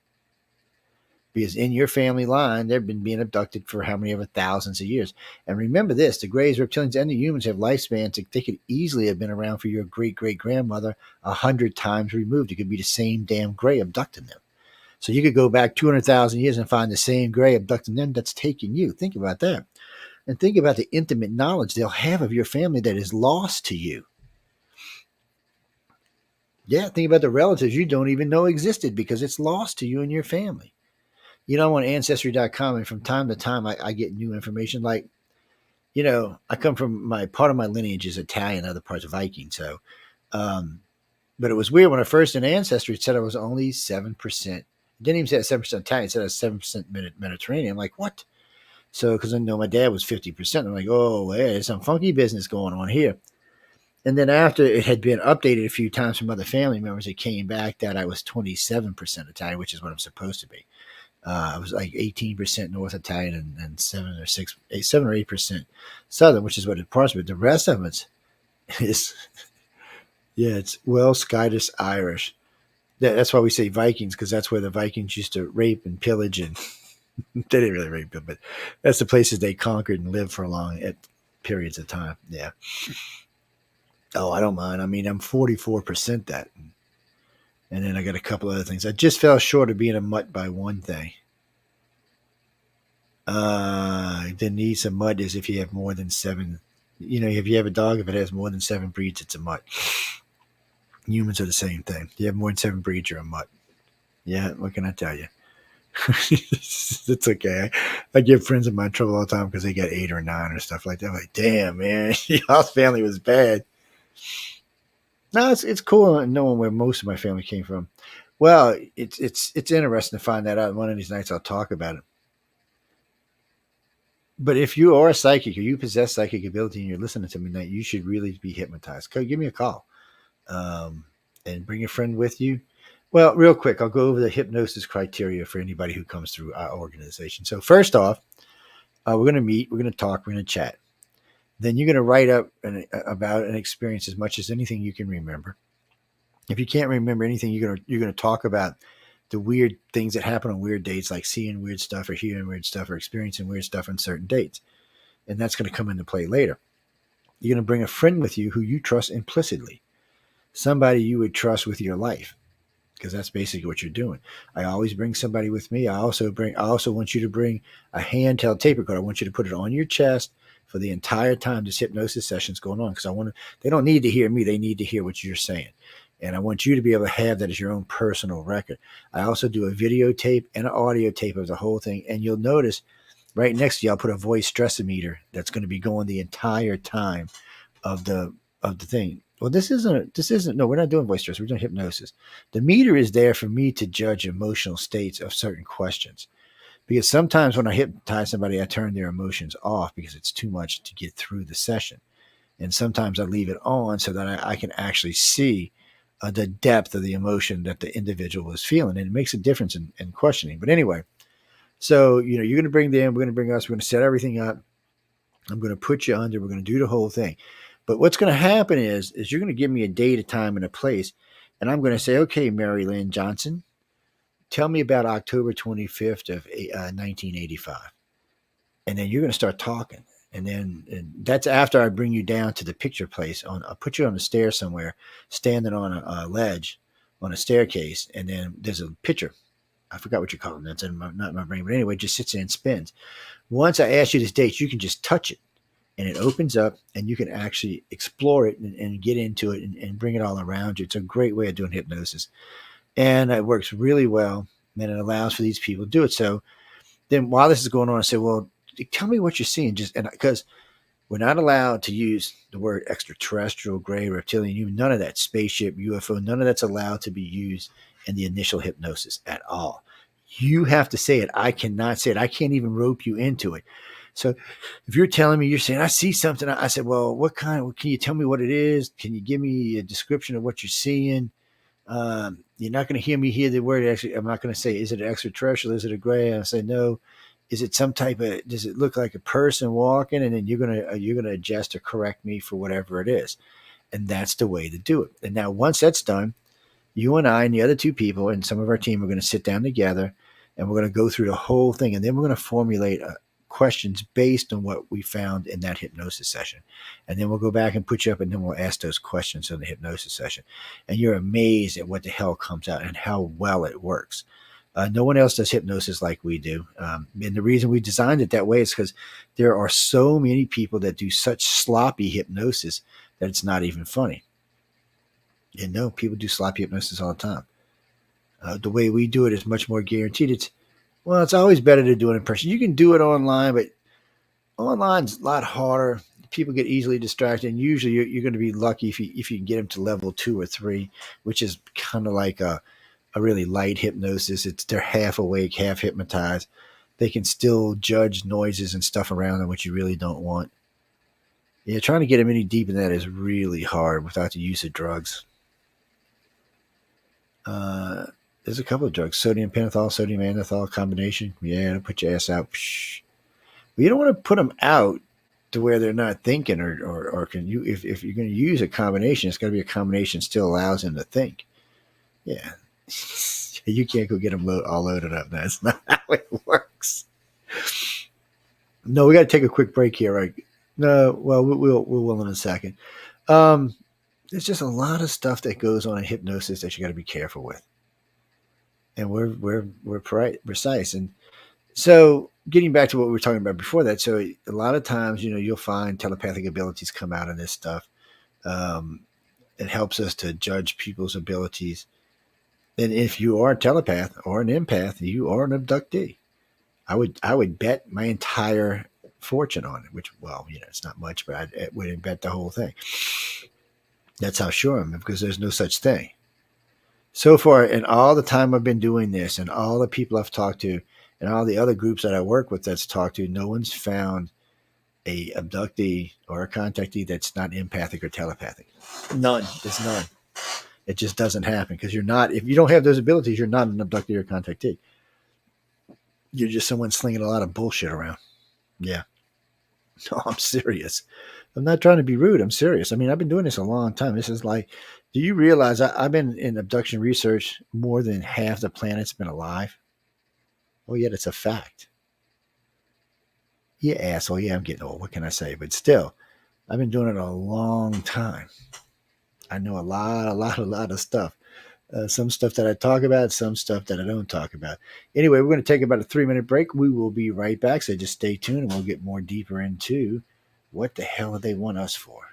Because in your family line, they've been being abducted for how many ever thousands of years. And remember this, the Greys, reptilians, and the humans have lifespans that they could easily have been around for your great-great-grandmother 100 times removed. It could be the same damn Grey abducting them. So you could go back 200,000 years and find the same Grey abducting them that's taking you. Think about that. And think about the intimate knowledge they'll have of your family that is lost to you. Yeah, think about the relatives you don't even know existed because it's lost to you and your family. I'm on Ancestry.com, and from time to time I get new information. Like, I come from part of my lineage is Italian, other parts Viking. So, but it was weird when I first in Ancestry, it said I was only 7%. It didn't even say 7% Italian, it said I was 7% Mediterranean. I'm like, what? So, because I know my dad was 50%. I'm like, oh, hey, there's some funky business going on here. And then after it had been updated a few times from other family members, it came back that I was 27% Italian, which is what I'm supposed to be. I was like 18% North Italian and 7 or 8% Southern, which is what it parts. But the rest of it is, it's Welsh, Scottish, Irish. That's why we say Vikings, because that's where the Vikings used to rape and pillage, and they didn't really rape them, but that's the places they conquered and lived for long at periods of time. Yeah. Oh, I don't mind. I mean, I'm 44% that. And then I got a couple other things. I just fell short of being a mutt by one thing. The needs a mutt is if you have more than 7. If you have a dog, if it has more than 7 breeds, it's a mutt. Humans are the same thing. If you have more than 7 breeds, you're a mutt. Yeah, what can I tell you? It's okay. I give friends of mine trouble all the time because they got 8 or 9 or stuff like that. I'm like, damn, man, y'all's family was bad. No, it's cool knowing where most of my family came from. Well, it's interesting to find that out. One of these nights I'll talk about it. But if you are a psychic or you possess psychic ability and you're listening to me tonight, you should really be hypnotized. Give me a call, and bring a friend with you. Well, real quick, I'll go over the hypnosis criteria for anybody who comes through our organization. So first off, we're going to meet, we're going to talk, we're going to chat. Then you're going to write up about an experience as much as anything you can remember. If you can't remember anything, you're going to talk about the weird things that happen on weird dates, like seeing weird stuff or hearing weird stuff or experiencing weird stuff on certain dates. And that's going to come into play later. You're going to bring a friend with you who you trust implicitly, somebody you would trust with your life, because that's basically what you're doing. I always bring somebody with me. I also want you to bring a handheld tape recorder. I want you to put it on your chest for the entire time this hypnosis session is going on, because they don't need to hear me. They need to hear what you're saying. And I want you to be able to have that as your own personal record. I also do a videotape and an audio tape of the whole thing. And you'll notice right next to you, I'll put a voice stress-o-meter that's going to be going the entire time of the thing. Well, no, we're not doing voice stress. We're doing hypnosis. The meter is there for me to judge emotional states of certain questions. Because sometimes when I hypnotize somebody, I turn their emotions off because it's too much to get through the session. And sometimes I leave it on so that I can actually see the depth of the emotion that the individual is feeling. And it makes a difference in questioning. But anyway, so, you're going to bring them, we're going to bring us, we're going to set everything up. I'm going to put you under, we're going to do the whole thing. But what's going to happen is you're going to give me a date, a time, and a place. And I'm going to say, okay, Mary Lynn Johnson, tell me about October 25th of 1985. And then you're going to start talking. And that's after I bring you down to the picture place. I'll put you on a stair somewhere, standing on a ledge on a staircase. And then there's a picture. I forgot what you call them. That's not in my brain. But anyway, it just sits there and spins. Once I ask you this date, you can just touch it. And it opens up and you can actually explore it and get into it and bring it all around you. It's a great way of doing hypnosis. And it works really well. And it allows for these people to do it. So then while this is going on, I say, well, tell me what you're seeing. Because we're not allowed to use the word extraterrestrial, gray, reptilian, none of that, spaceship, UFO, none of that's allowed to be used in the initial hypnosis at all. You have to say it. I cannot say it. I can't even rope you into it. So if you're telling me, you're saying, I see something, I said, well, can you tell me what it is? Can you give me a description of what you're seeing? You're not going to hear me hear the word. Actually, I'm not going to say, is it extraterrestrial? Is it a gray? And I say, no. Is it some type of, does it look like a person walking? And then you're going to adjust or correct me for whatever it is. And that's the way to do it. And now once that's done, you and I and the other 2 people and some of our team are going to sit down together and we're going to go through the whole thing. And then we're going to formulate questions based on what we found in that hypnosis session. And then we'll go back and put you up and then we'll ask those questions in the hypnosis session. And you're amazed at what the hell comes out and how well it works. No one else does hypnosis like we do. And the reason we designed it that way is because there are so many people that do such sloppy hypnosis that it's not even funny. People do sloppy hypnosis all the time. The way we do it is much more guaranteed. It's always better to do it in person. You can do it online, but online's a lot harder. People get easily distracted, and usually you're going to be lucky if you can get them to level 2 or 3, which is kind of like a really light hypnosis. They're half awake, half hypnotized. They can still judge noises and stuff around them, which you really don't want. Yeah, trying to get them any deep in that is really hard without the use of drugs. There's a couple of drugs, sodium pentothal, sodium anethol combination. Yeah, it'll put your ass out. But you don't want to put them out to where they're not thinking, or can you? If you're going to use a combination, it's got to be a combination that still allows them to think. Yeah, you can't go get them all loaded up. That's not how it works. No, we got to take a quick break here, right? No, well, we'll in a second. there's just a lot of stuff that goes on in hypnosis that you got to be careful with. And we're precise. And so getting back to what we were talking about before that, so a lot of times, you'll find telepathic abilities come out of this stuff. It helps us to judge people's abilities. And if you are a telepath or an empath, you are an abductee. I would bet my entire fortune on it, which, well, it's not much, but I would bet the whole thing. That's how sure I am, because there's no such thing. So far, in all the time I've been doing this, and all the people I've talked to, and all the other groups that I work with that's talked to, no one's found a abductee or a contactee that's not empathic or telepathic. None. There's none. It just doesn't happen, because you're not. If you don't have those abilities, you're not an abductee or contactee. You're just someone slinging a lot of bullshit around. Yeah. No, I'm serious. I'm not trying to be rude. I'm serious. I mean, I've been doing this a long time. This is like, do you realize I've been in abduction research more than half the planet's been alive? Oh, yeah, that's a fact. Yeah, asshole. Yeah, I'm getting old. What can I say? But still, I've been doing it a long time. I know a lot of stuff. Some stuff that I talk about, some stuff that I don't talk about. Anyway, we're going to take about a 3-minute break. We will be right back. So just stay tuned and we'll get more deeper into what the hell do they want us for.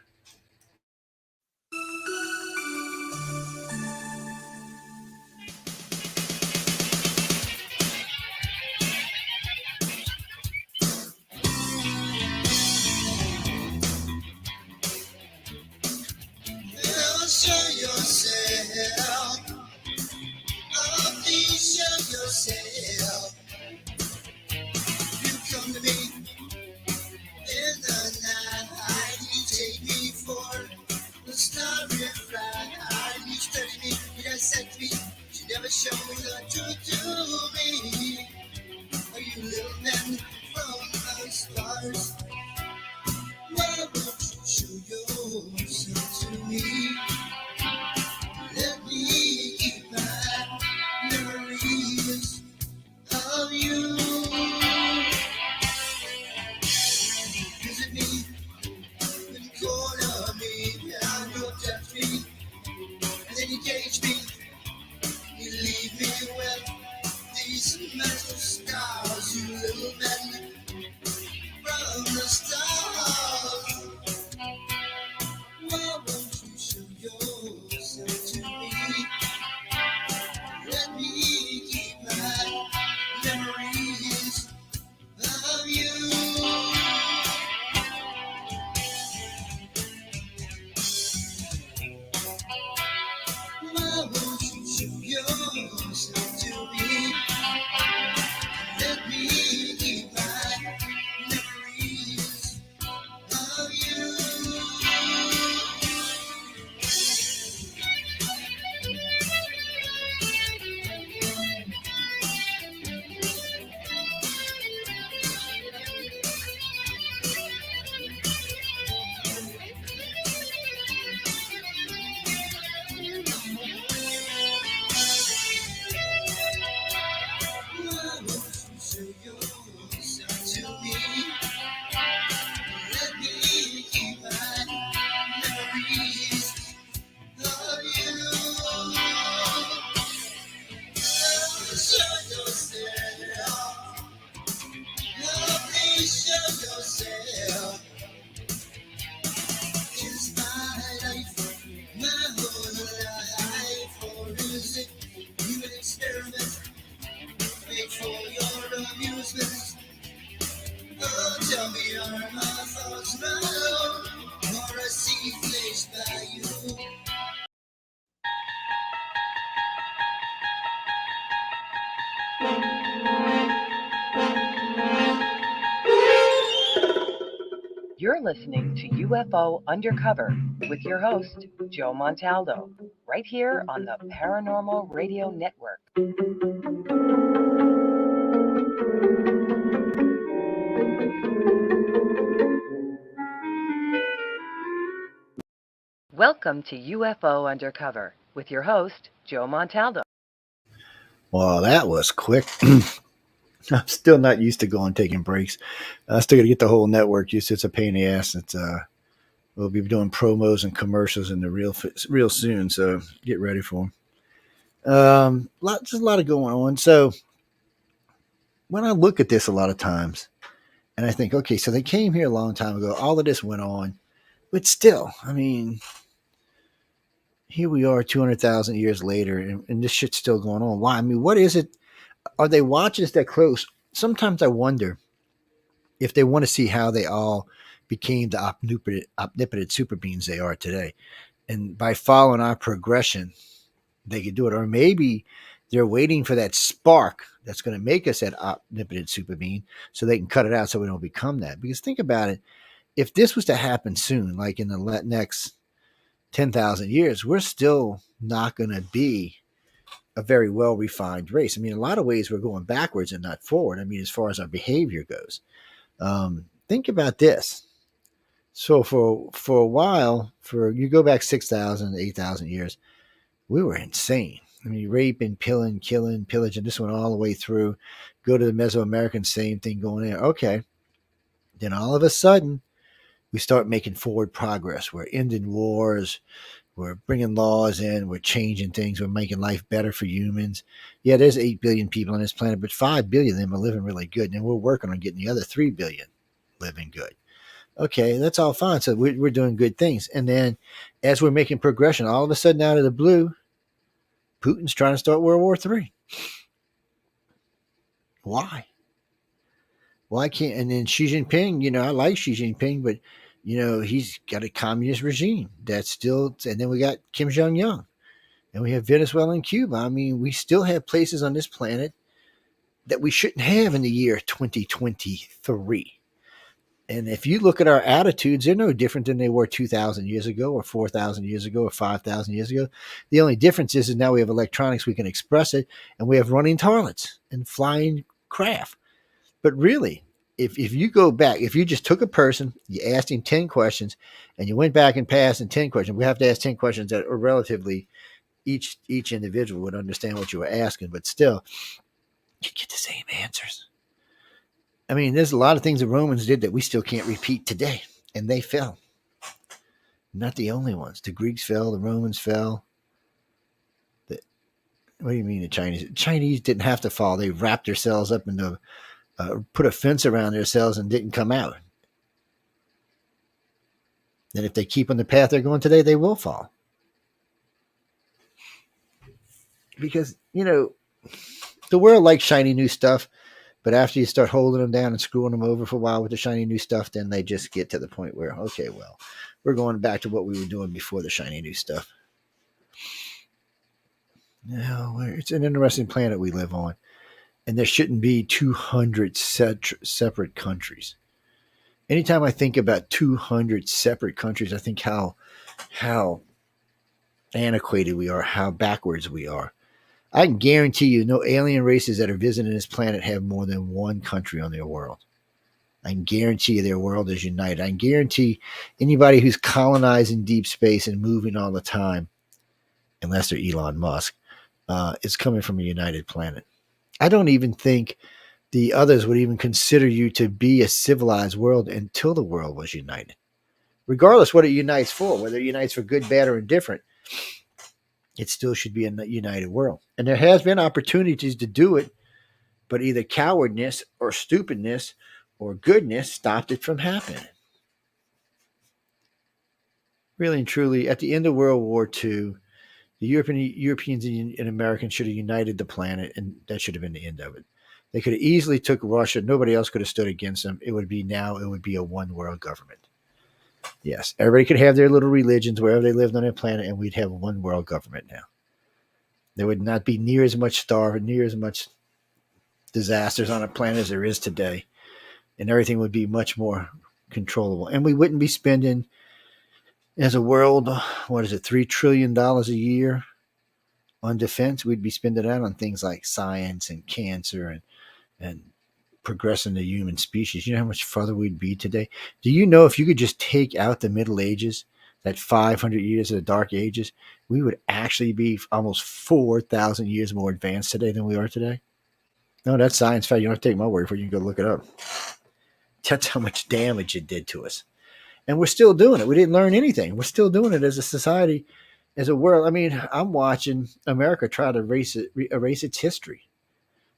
Show yourself. Oh, please show yourself. You come to me in the night. You take me for the starry ride. You study me, you dissect me. You never show me the truth to me. Are you little men from the stars? Why won't you show yourself to me? Let me keep my memories of you. Visit me in the corner of me, and you'll touch me, and then you cage me. You leave me with these metal scars, you little men from the stars. Why won't you show yourself to me? Let me keep my memories of you. Why won't you show yourself to me? Let me keep my memories of you. Why won't you show yourself to me? Let me keep my memories of you. Show yourself. Oh, please show yourself. Is my life my whole life, or is it you an experiment made for your amusement? Oh, tell me, are my thoughts my own, or a sea placed by you? You're listening to UFO Undercover with your host, Joe Montaldo, right here on the Paranormal Radio Network. Welcome to UFO Undercover with your host, Joe Montaldo. Well, that was quick. I'm still not used to taking breaks. I still got to get the whole network used to. It's a pain in the ass. We'll be doing promos and commercials in the real soon, so get ready for them. Just a lot of going on. So when I look at this a lot of times, and I think, okay, so they came here a long time ago. All of this went on, but still, I mean, here we are 200,000 years later, and this shit's still going on. Why? I mean, what is it? Are they watching us that close? Sometimes I wonder if they want to see how they all became the omnipotent super beings they are today. And by following our progression, they could do it. Or maybe they're waiting for that spark that's going to make us that omnipotent super being so they can cut it out so we don't become that. Because think about it. If this was to happen soon, like in the next 10,000 years, we're still not going to be a very well refined race. I mean, in a lot of ways, we're going backwards and not forward. I mean, as far as our behavior goes. Think about this. So for a while, you go back 6,000, 8,000 years, we were insane. I mean, raping, killing, pillaging. This went all the way through. Go to the Mesoamerican, same thing going there. Okay. Then all of a sudden, we start making forward progress. We're ending wars. We're bringing laws in. We're changing things. We're making life better for humans. Yeah, there's 8 billion people on this planet, but 5 billion of them are living really good. And we're working on getting the other 3 billion living good. Okay, that's all fine. So we're doing good things. And then as we're making progression, all of a sudden out of the blue, Putin's trying to start World War III. Why? Why can't? And then Xi Jinping, I like Xi Jinping, but, he's got a communist regime that's still, and then we got Kim Jong-un, and we have Venezuela and Cuba. I mean, we still have places on this planet that we shouldn't have in the year 2023. And if you look at our attitudes, they're no different than they were 2,000 years ago or 4,000 years ago or 5,000 years ago. The only difference is now we have electronics, we can express it, and we have running toilets and flying craft. But really, if you go back, if you just took a person, you asked him 10 questions, and you went back and passed in 10 questions, we have to ask 10 questions that are relatively, each individual would understand what you were asking, but still, you get the same answers. I mean, there's a lot of things the Romans did that we still can't repeat today, and they fell. Not the only ones. The Greeks fell, the Romans fell. What do you mean the Chinese? The Chinese didn't have to fall. They wrapped themselves up into, put a fence around themselves and didn't come out. And if they keep on the path they're going today, they will fall. Because, the world likes shiny new stuff. But after you start holding them down and screwing them over for a while with the shiny new stuff, then they just get to the point where, okay, well, we're going back to what we were doing before the shiny new stuff. It's an interesting planet we live on. And there shouldn't be 200 separate countries. Anytime I think about 200 separate countries, I think how antiquated we are, how backwards we are. I can guarantee you no alien races that are visiting this planet have more than one country on their world. I can guarantee you their world is united. I can guarantee anybody who's colonizing deep space and moving all the time, unless they're Elon Musk, is coming from a united planet. I don't even think the others would even consider you to be a civilized world until the world was united. Regardless what it unites for, whether it unites for good, bad, or indifferent, it still should be a united world. And there has been opportunities to do it, but either cowardness or stupidness or goodness stopped it from happening. Really and truly, at the end of World War II, the Europeans and Americans should have united the planet, and that should have been the end of it. They could have easily took Russia. Nobody else could have stood against them. It would be a one world government. Yes, everybody could have their little religions wherever they lived on their planet, and we'd have a one world government now. There would not be near as much starving, near as much disasters on a planet as there is today, and everything would be much more controllable. And we wouldn't be spending, as a world, $3 trillion a year on defense. We'd be spending that on things like science and cancer and progressing the human species. You know how much further we'd be today? Do you know if you could just take out the Middle Ages, that 500 years of the Dark Ages, we would actually be almost 4,000 years more advanced today than we are today? No, that's science fact. You don't have to take my word for it. You can go look it up. That's how much damage it did to us. And we're still doing it. We didn't learn anything. We're still doing it as a society, as a world. I mean, I'm watching America try to erase its history.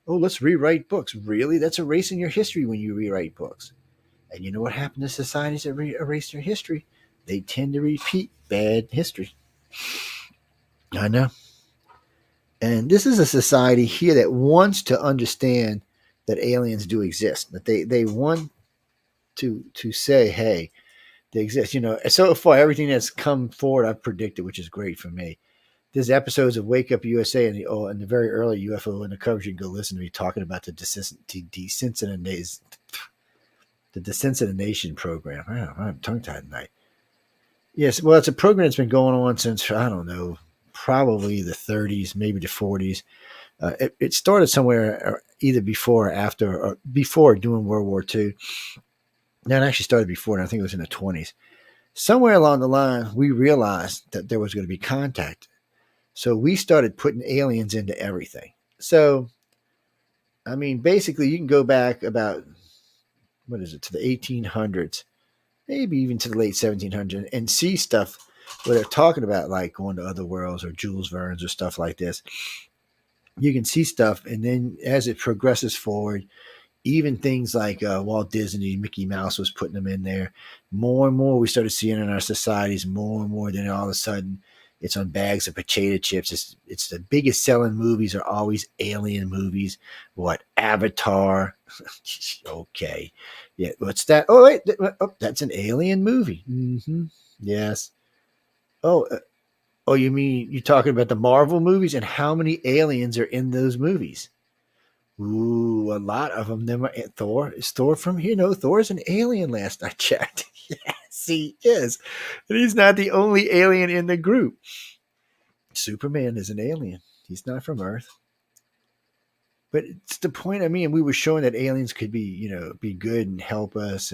Oh, let's rewrite books. Really? That's erasing your history when you rewrite books. And you know what happened to societies that erase their history? They tend to repeat bad history. I know. And this is a society here that wants to understand that aliens do exist. That they want to say, hey, they exist. You know, so far everything that's come forward, I've predicted, which is great for me. There's episodes of Wake Up USA and the very early UFO Undercover. You can go listen to me talking about the desensitization program. I'm tongue tied tonight. Yes, well, it's a program that's been going on since, I don't know, probably the 30s, maybe the 40s. It started somewhere either before or after, or before doing World War II. No, it actually started before, and I think it was in the 20s. Somewhere along the line, we realized that there was going to be contact. So we started putting aliens into everything. So, I mean, basically, you can go back about, what is it, to the 1800s, maybe even to the late 1700s, and see stuff where they're talking about like going to other worlds or Jules Verne's or stuff like this. You can see stuff, and then as it progresses forward, even things like Walt Disney, Mickey Mouse was putting them in there. More and more we started seeing in our societies, more and more. Then all of a sudden, it's on bags of potato chips. It's the biggest selling movies are always alien movies. What, Avatar? Okay, yeah. What's that? Oh wait, that's an alien movie. Mm-hmm. Yes. Oh, oh, you mean you're talking about the Marvel movies and how many aliens are in those movies? Ooh, a lot of them. Thor is Thor from here. No, Thor's an alien. Last I checked, yes, he is, and he's not the only alien in the group. Superman is an alien. He's not from Earth. But it's the point. I mean, we were showing that aliens could be, be good and help us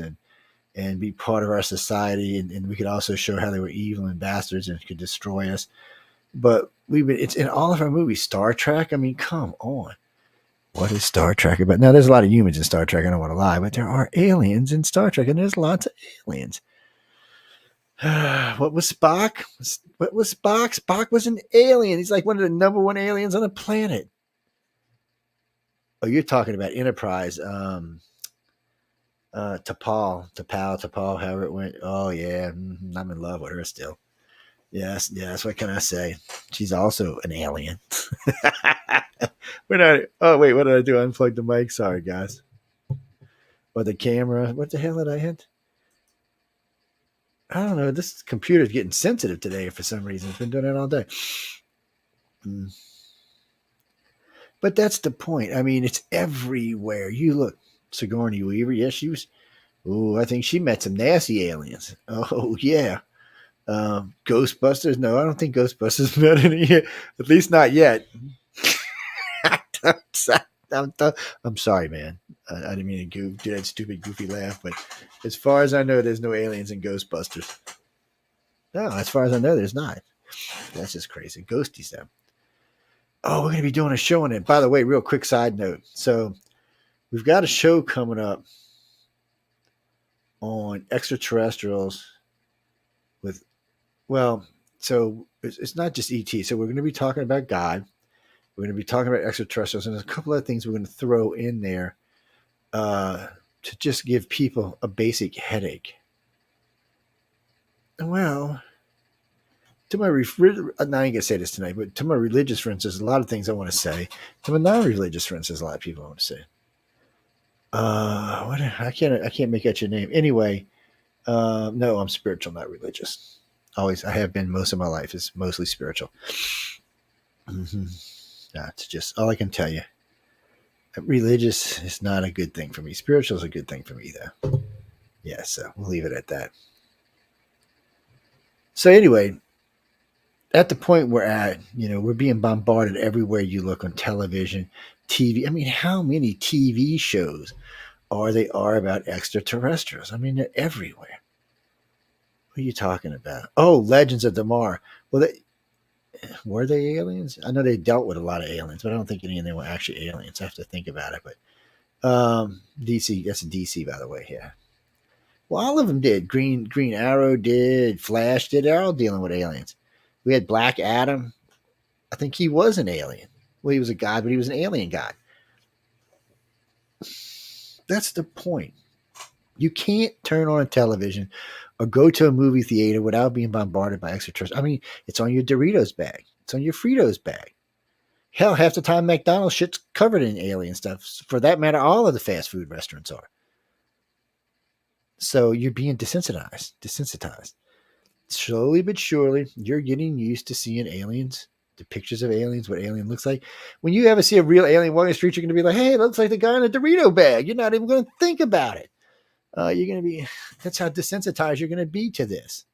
and be part of our society, and we could also show how they were evil and bastards and could destroy us. But it's in all of our movies. Star Trek. I mean, come on. What is Star Trek about? Now, there's a lot of humans in Star Trek. I don't want to lie, but there are aliens in Star Trek, and there's lots of aliens. What was Spock? What was Spock? Spock was an alien. He's like one of the number one aliens on the planet. Oh, you're talking about Enterprise. T'Pol, however it went. Oh, yeah. I'm in love with her still. Yes. What can I say? She's also an alien. Oh, wait, what did I do? I unplugged the mic. Sorry, guys. Or the camera. What the hell did I hit? I don't know. This computer's getting sensitive today for some reason. It's been doing it all day. But that's the point. I mean, it's everywhere. You look, Sigourney Weaver. Yes, she was. Oh, I think she met some nasty aliens. Oh, yeah. Ghostbusters? No, I don't think Ghostbusters met any yet. At least not yet. I'm sorry, man. I didn't mean to do that stupid, goofy laugh. But as far as I know, there's no aliens in Ghostbusters. No, as far as I know, there's not. That's just crazy. Ghosties, though. Oh, we're going to be doing a show on it. By the way, real quick side note. So we've got a show coming up on extraterrestrials so it's not just ET. So we're going to be talking about God. We're going to be talking about extraterrestrials, and there's a couple of things we're going to throw in there to just give people a basic headache. Well, to my now I ain't gonna say this tonight, but to my religious friends, there's a lot of things I want to say. To my non-religious friends, there's a lot of people I want to say. I can't make out your name. Anyway, no, I'm spiritual, not religious. Always, I have been most of my life. It's mostly spiritual. Mm-hmm. That's just all I can tell you. Religious is not a good thing for me. Spiritual is a good thing for me, though. Yeah, so we'll leave it at that. So anyway, at the point we're at, we're being bombarded everywhere you look on television, TV. I mean, how many TV shows are about extraterrestrials? I mean, they're everywhere. What are you talking about? Oh, Legends of Tomorrow. Well, were they aliens? I know they dealt with a lot of aliens, but I don't think any of them were actually aliens. I have to think about it. But DC, that's DC, by the way. Yeah. Well, all of them did. Green Arrow did. Flash did. They're all dealing with aliens. We had Black Adam. I think he was an alien. Well, he was a god, but he was an alien god. That's the point. You can't turn on a television or go to a movie theater without being bombarded by extraterrestrials. I mean, it's on your Doritos bag. It's on your Fritos bag. Hell, half the time McDonald's shit's covered in alien stuff. For that matter, all of the fast food restaurants are. So you're being desensitized. Slowly but surely, you're getting used to seeing aliens, the pictures of aliens, what alien looks like. When you ever see a real alien walking the street, you're going to be like, hey, it looks like the guy in a Dorito bag. You're not even going to think about it. You're going to be, that's how desensitized you're going to be to this.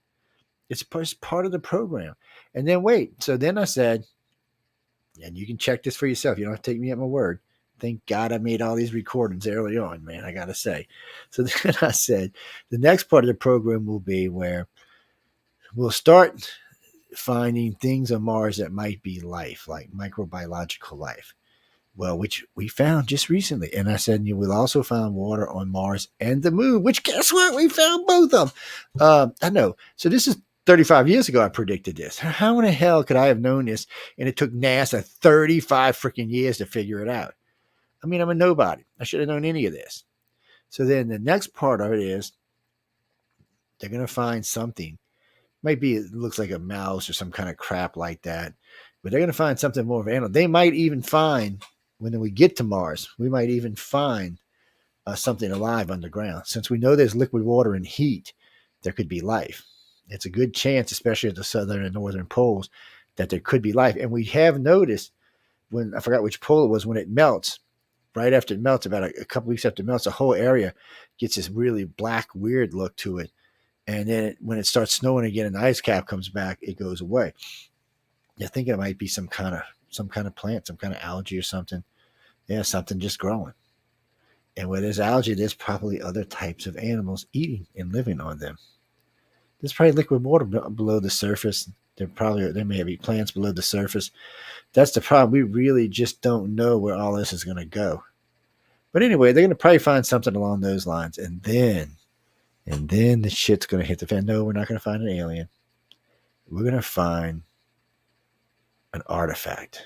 It's part of the program. And then wait. So then I said, and you can check this for yourself. You don't have to take me at my word. Thank God I made all these recordings early on, man. I got to say. So then I said, the next part of the program will be where we'll start finding things on Mars that might be life, like microbiological life. Well, which we found just recently. And I said, you will also find water on Mars and the moon, which guess what? We found both of them. I know. So this is 35 years ago I predicted this. How in the hell could I have known this? And it took NASA 35 freaking years to figure it out. I mean, I'm a nobody. I should have known any of this. So then the next part of it is they're going to find something. Might be, it looks like a mouse or some kind of crap like that. But they're going to find something more of an animal. They might even find, when we get to Mars, we might even find something alive underground. Since we know there's liquid water and heat, there could be life. It's a good chance, especially at the southern and northern poles, that there could be life. And we have noticed when, I forgot which pole it was, when it melts, right after it melts, about a couple weeks after it melts, the whole area gets this really black, weird look to it. And then when it starts snowing again and the ice cap comes back, it goes away. I think it might be some kind of plant, some kind of algae or something. Yeah, something just growing. And where there's algae, there's probably other types of animals eating and living on them. There's probably liquid water below the surface. There may be plants below the surface. That's the problem. We really just don't know where all this is going to go. But anyway, they're going to probably find something along those lines. And then the shit's going to hit the fan. No, we're not going to find an alien. We're going to find an artifact.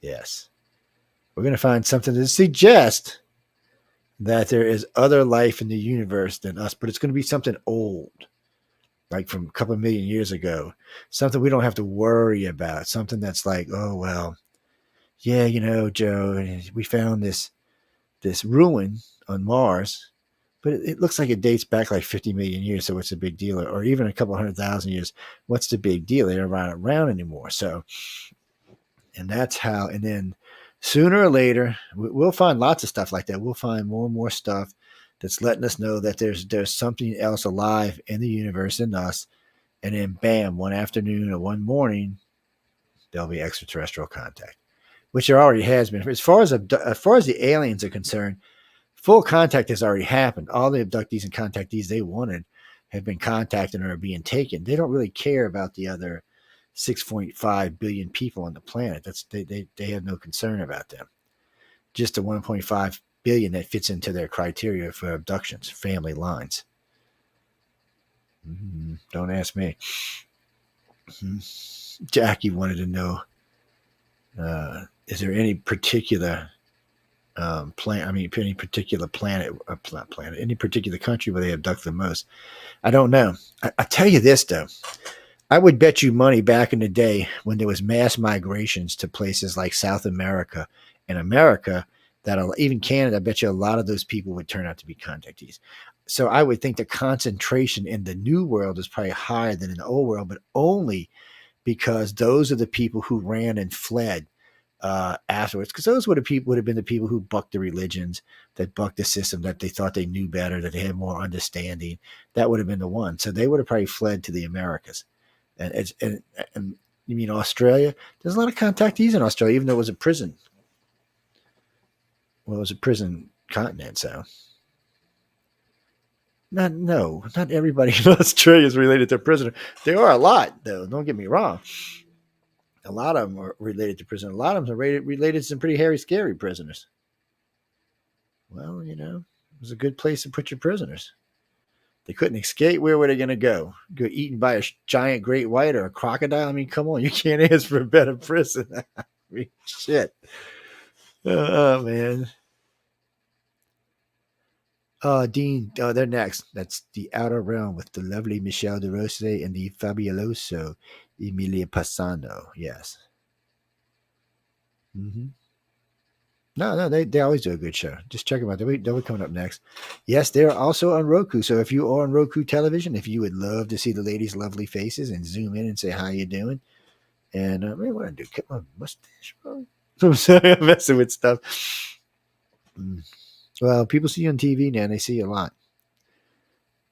Yes. We're going to find something to suggest that there is other life in the universe than us, but it's going to be something old, like from a couple of million years ago, something we don't have to worry about, something that's like, oh, well, yeah, Joe, we found this ruin on Mars, but it looks like it dates back like 50 million years, so what's the big deal? Or even a couple 100,000 years, what's the big deal? They're not around anymore. So, and that's how, and then sooner or later, we'll find lots of stuff like that. We'll find more and more stuff that's letting us know that there's something else alive in the universe than us. And then, bam, one afternoon or one morning, there'll be extraterrestrial contact, which there already has been. As far as the aliens are concerned, full contact has already happened. All the abductees and contactees they wanted have been contacted or are being taken. They don't really care about the other 6.5 billion people on the planet. They have no concern about them. Just the 1.5 billion that fits into their criteria for abductions, family lines. Don't ask me. Jackie wanted to know, is there any particular any particular any particular country where they abduct the most? I don't know. I tell you this, though. I would bet you money back in the day when there was mass migrations to places like South America and America, that even Canada, I bet you a lot of those people would turn out to be contactees. So I would think the concentration in the new world is probably higher than in the old world, but only because those are the people who ran and fled afterwards. Because those would have been the people who bucked the religions, that bucked the system, that they thought they knew better, that they had more understanding. That would have been the one. So they would have probably fled to the Americas. And you mean Australia? There's a lot of contactees in Australia, even though it was a prison. Well, it was a prison continent, so. Not everybody in Australia is related to a prisoner. There are a lot, though. Don't get me wrong. A lot of them are related to prisoners. A lot of them are related to some pretty hairy, scary prisoners. Well, it was a good place to put your prisoners. They couldn't escape. Where were they going to go? Go eaten by a giant great white or a crocodile? I mean, come on. You can't ask for a better prison. I mean, shit. Oh, man. Dean, they're next. That's The Outer Realm with the lovely Michelle de Rose and the fabuloso Emilia Passano. Yes. Mm-hmm. No, they always do a good show. Just check them out. They'll be coming up next. Yes, they're also on Roku. So if you are on Roku television, if you would love to see the ladies' lovely faces and zoom in and say, how you doing? And what I do, cut my mustache, bro. I'm sorry, I'm messing with stuff. Well, people see you on TV now, and they see a lot.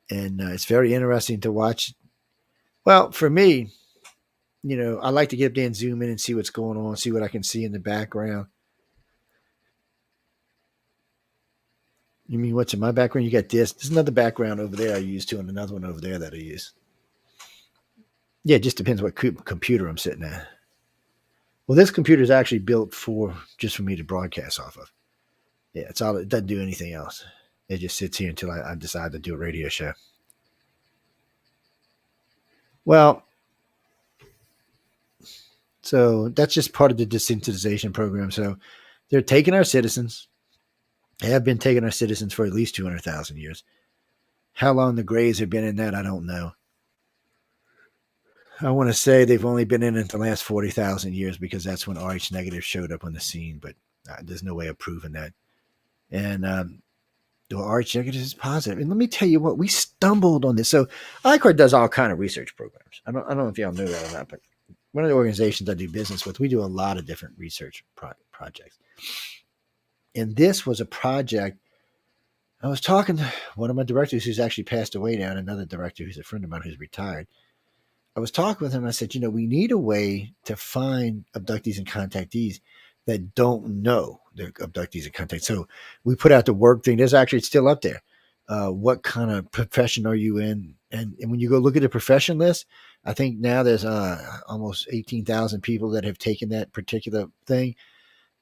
And it's very interesting to watch. Well, for me, I like to get up there and zoom in and see what's going on, see what I can see in the background. You mean what's in my background? You got this. There's another background over there I use too, and another one over there that I use. Yeah, it just depends what computer I'm sitting at. Well, this computer is actually built just for me to broadcast off of. Yeah, it's all. It doesn't do anything else. It just sits here until I decide to do a radio show. Well, so that's just part of the desensitization program. So they're taking our citizens. They have been taking our citizens for at least 200,000 years. How long the Greys have been in that, I don't know. I want to say they've only been in it the last 40,000 years because that's when RH negative showed up on the scene, but there's no way of proving that. And RH negative is positive. And let me tell you what, we stumbled on this. So ICAR does all kind of research programs. I don't know if y'all know that or not, but one of the organizations I do business with, we do a lot of different research projects. And this was a project. I was talking to one of my directors who's actually passed away now, and another director who's a friend of mine who's retired. I was talking with him and I said, we need a way to find abductees and contactees that don't know they're abductees and contactees. So we put out the work thing. There's actually, it's still up there. What kind of profession are you in? And when you go look at the profession list, I think now there's almost 18,000 people that have taken that particular thing.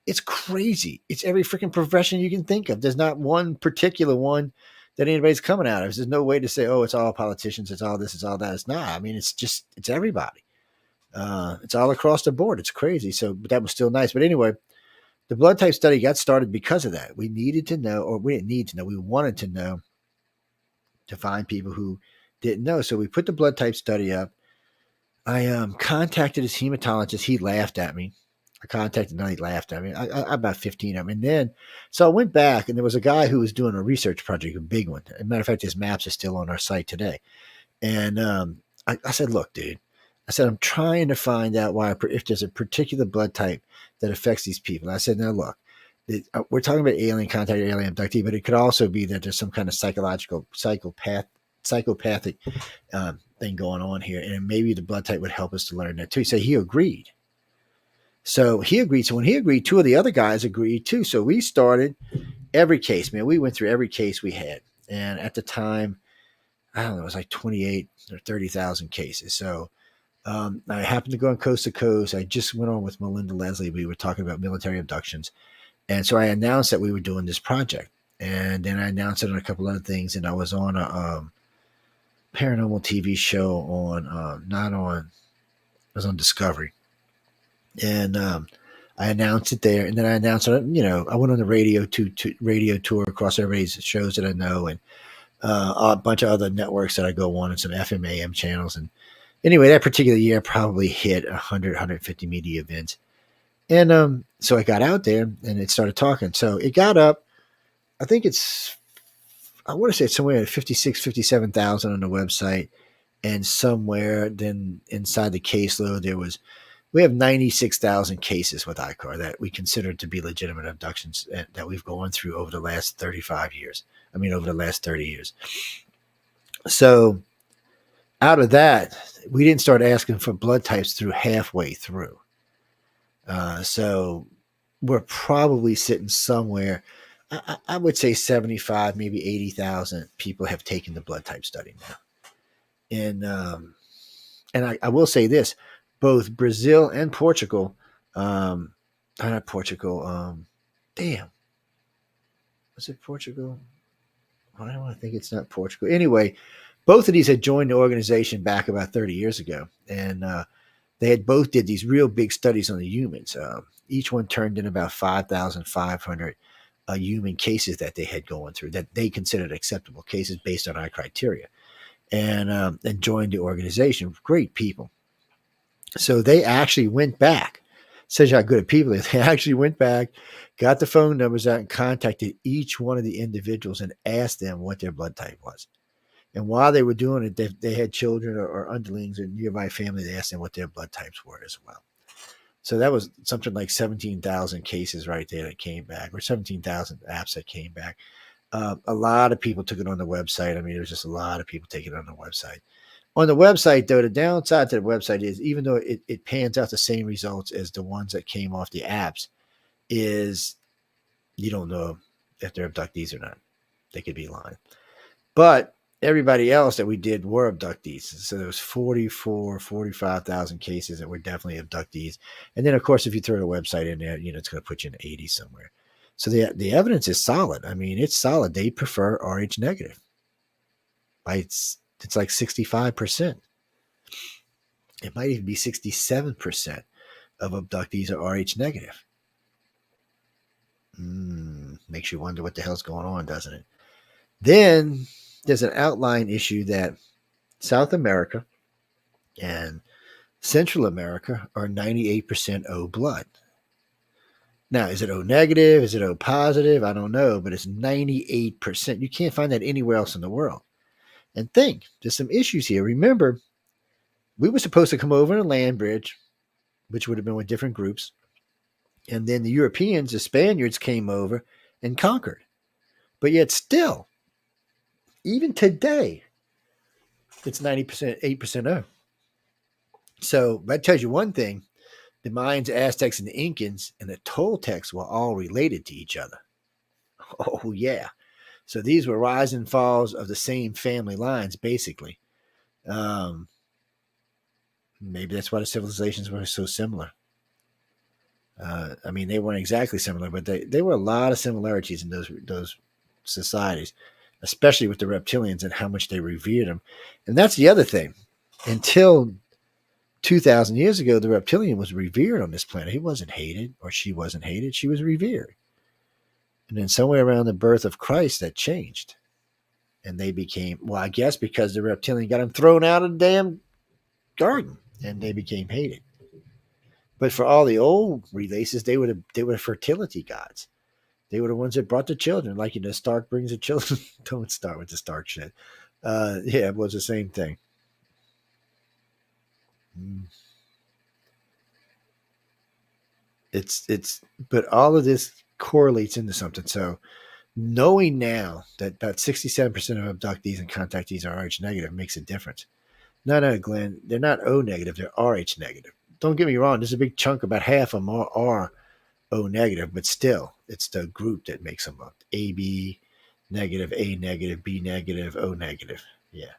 It's crazy. It's every freaking profession you can think of. There's not one particular one that anybody's coming out of. There's no way to say, oh, it's all politicians, it's all this, it's all that. It's not. I mean, it's everybody. It's all across the board. It's crazy. So, but that was still nice. But anyway, the blood type study got started because of that. We needed to know, or we didn't need to know, we wanted to know to find people who didn't know. So we put the blood type study up. I contacted his hematologist. He laughed at me. I contacted him. He laughed at me. I about 15 of them. And then, so I went back, and there was a guy who was doing a research project, a big one. As a matter of fact, his maps are still on our site today. And I said, look, dude, I said, I'm trying to find out if there's a particular blood type that affects these people. And I said, now look, we're talking about alien contact, alien abductee, but it could also be that there's some kind of psychopathic thing going on here. And maybe the blood type would help us to learn that too. So he agreed. So he agreed. So when he agreed, two of the other guys agreed too. So we started every case, man. We went through every case we had. And at the time, I don't know, it was like 28 or 30,000 cases. So I happened to go on coast to coast. I just went on with Melinda Leslie. We were talking about military abductions. And so I announced that we were doing this project. And then I announced it on a couple other things. And I was on a paranormal TV show I was on Discovery. And I announced it there, and then I announced it. I went on the radio tour across everybody's shows that I know, and a bunch of other networks that I go on, and some FM AM channels. And anyway, that particular year, I probably hit 100, 150 media events. And so I got out there, and it started talking. So it got up. I think I want to say it's somewhere at 56, 57,000 on the website, and somewhere then inside the caseload we have 96,000 cases with ICAR that we consider to be legitimate abductions that we've gone through over the last 35 years. I mean, over the last 30 years. So out of that, we didn't start asking for blood types through halfway through. So we're probably sitting somewhere, I would say 75, maybe 80,000 people have taken the blood type study now. And I will say this, both Brazil and Portugal, not Portugal, was it Portugal? I don't want to think it's not Portugal. Anyway, both of these had joined the organization back about 30 years ago, and they had both did these real big studies on the humans. Each one turned in about 5,500 human cases that they had going through that they considered acceptable cases based on our criteria, and joined the organization. Great people. So they actually went back. Says how good of people they are. They actually went back, got the phone numbers out, and contacted each one of the individuals and asked them what their blood type was. And while they were doing it, they had children or underlings or nearby family. They asked them what their blood types were as well. So that was something like 17,000 cases right there that came back, or 17,000 apps that came back. A lot of people took it on the website. I mean, there's just a lot of people taking it on the website. On the website, though, the downside to the website is, even though it pans out the same results as the ones that came off the apps, is you don't know if they're abductees or not. They could be lying. But everybody else that we did were abductees. So there was 45,000 cases that were definitely abductees. And then, of course, if you throw the website in there, it's going to put you in 80 somewhere. So the evidence is solid. I mean, it's solid. They prefer Rh negative. It's like 65%. It might even be 67% of abductees are Rh negative. Makes you wonder what the hell's going on, doesn't it? Then there's an outline issue that South America and Central America are 98% O blood. Now, is it O negative? Is it O positive? I don't know, but it's 98%. You can't find that anywhere else in the world. And think, there's some issues here. Remember, we were supposed to come over on a land bridge, which would have been with different groups. And then the Europeans, the Spaniards, came over and conquered. But yet still, even today, it's 90%, 8% O. So that tells you one thing. The Mayans, Aztecs, and the Incans and the Toltecs were all related to each other. Oh, yeah. So these were rise and falls of the same family lines, basically. Maybe that's why the civilizations were so similar. I mean, they weren't exactly similar, but there were a lot of similarities in those societies, especially with the reptilians and how much they revered them. And that's the other thing. Until 2,000 years ago, the reptilian was revered on this planet. He wasn't hated, or she wasn't hated. She was revered. And then somewhere around the birth of Christ, that changed. And they became, well, I guess because the reptilian got them thrown out of the damn garden, and they became hated. But for all the old races, they were fertility gods. They were the ones that brought the children. Like, Stark brings the children. Don't start with the Stark shit. Yeah, it was the same thing. But all of this correlates into something. So knowing now that about 67% of abductees and contactees are Rh negative makes a difference. No, Glenn, they're not O negative, they're Rh negative. Don't get me wrong, there's a big chunk, about half of them are O negative, but still, it's the group that makes them up. AB negative, A negative, B negative, O negative. Yeah.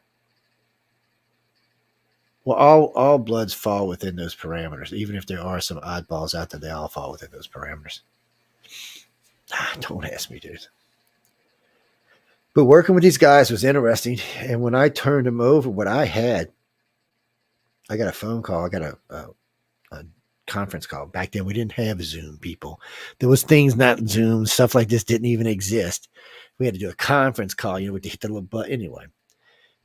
Well, all bloods fall within those parameters. Even if there are some oddballs out there, they all fall within those parameters. Don't ask me, dude. But working with these guys was interesting. And when I turned them over, what I had, I got a phone call. I got a conference call. Back then, we didn't have Zoom, people. There was things not Zoom. Stuff like this didn't even exist. We had to do a conference call, with the hit the little button. Anyway.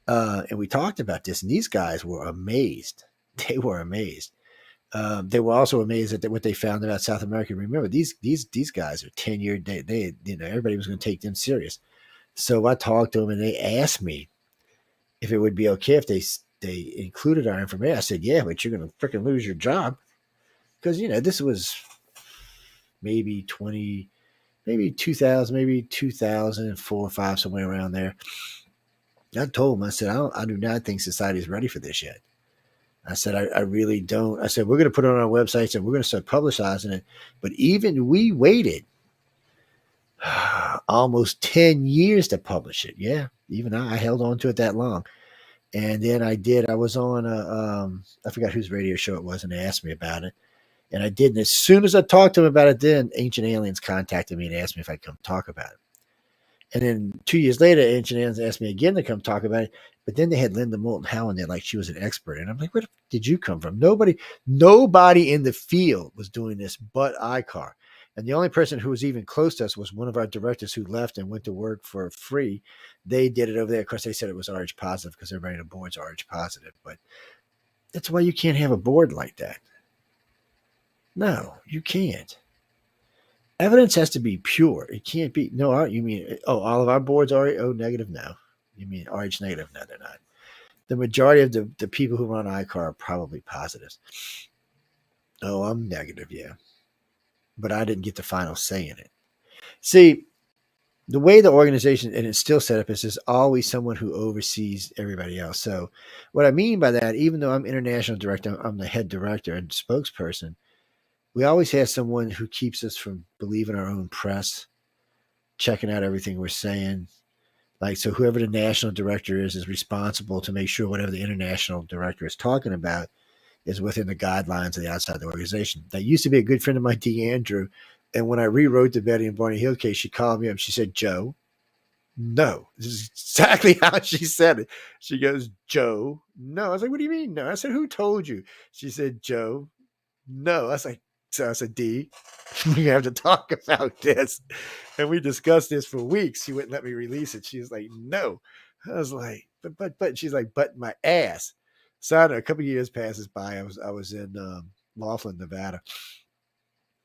And we talked about this, and these guys were amazed. They were amazed. They were also amazed at what they found about South America. Remember, these guys are tenured. They everybody was going to take them serious. So I talked to them, and they asked me if it would be okay if they included our information. I said, yeah, but you're going to freaking lose your job, because this was maybe 2000, maybe 2004 or 5, somewhere around there. I told him, I said, I do not think society is ready for this yet. I said, I really don't. I said, we're going to put it on our websites and we're going to start publicizing it. But even we waited almost 10 years to publish it. Yeah, even I held on to it that long. And then I was on I forgot whose radio show it was, and they asked me about it. And I did. And as soon as I talked to them about it, then Ancient Aliens contacted me and asked me if I'd come talk about it. And then 2 years later, Ancient Aliens asked me again to come talk about it. But then they had Linda Moulton Howe in there like she was an expert. And I'm like, where did you come from? Nobody in the field was doing this but ICAR. And the only person who was even close to us was one of our directors who left and went to work for free. They did it over there. Of course, they said it was RH positive because everybody on the board's RH positive. But that's why you can't have a board like that. No, you can't. Evidence has to be pure. It can't be. No, you mean, all of our boards are O negative? No. You mean RH negative? No, they're not. The majority of the people who run ICAR are probably positives. Oh, I'm negative, yeah. But I didn't get the final say in it. See, the way the organization, and it's still set up, is there's always someone who oversees everybody else. So what I mean by that, even though I'm international director, I'm the head director and spokesperson, we always have someone who keeps us from believing our own press, checking out everything we're saying. Like, so whoever the national director is responsible to make sure whatever the international director is talking about is within the guidelines of the outside of the organization. That used to be a good friend of mine, Dee Andrew. And when I rewrote the Betty and Barney Hill case, she called me up. She said, Joe, no. This is exactly how she said it. She goes, Joe, no. I was like, what do you mean no? I said, who told you? She said, Joe, no. I was like, so I said, D, we have to talk about this. And we discussed this for weeks. She wouldn't let me release it. She was like, no. I was like, but she's like, but my ass. So I don't know, a couple of years passes by. I was in Laughlin, Nevada.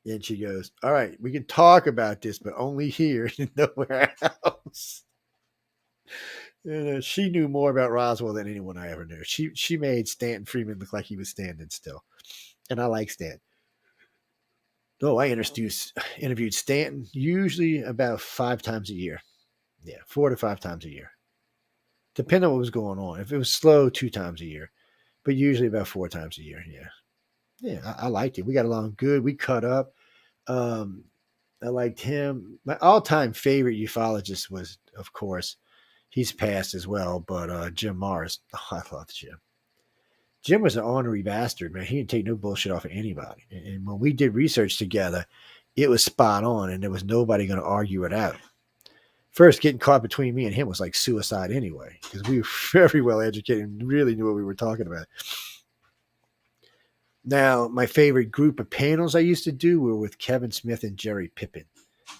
And she goes, all right, we can talk about this, but only here and nowhere else. And, she knew more about Roswell than anyone I ever knew. She made Stanton Friedman look like he was standing still. And I like Stanton. Oh, I interviewed Stanton usually about 5 times a year. Yeah, 4 to 5 times a year. Depending on what was going on. If it was slow, 2 times a year. But usually about 4 times a year, yeah. Yeah, I liked it. We got along good. We cut up. I liked him. My all-time favorite ufologist was, of course, he's passed as well, but Jim Morris. Oh, I loved Jim. Jim was an ornery bastard, man. He didn't take no bullshit off of anybody. And when we did research together, it was spot on, and there was nobody going to argue it out. First, getting caught between me and him was like suicide anyway, because we were very well educated and really knew what we were talking about. Now, my favorite group of panels I used to do were with Kevin Smith and Jerry Pippin.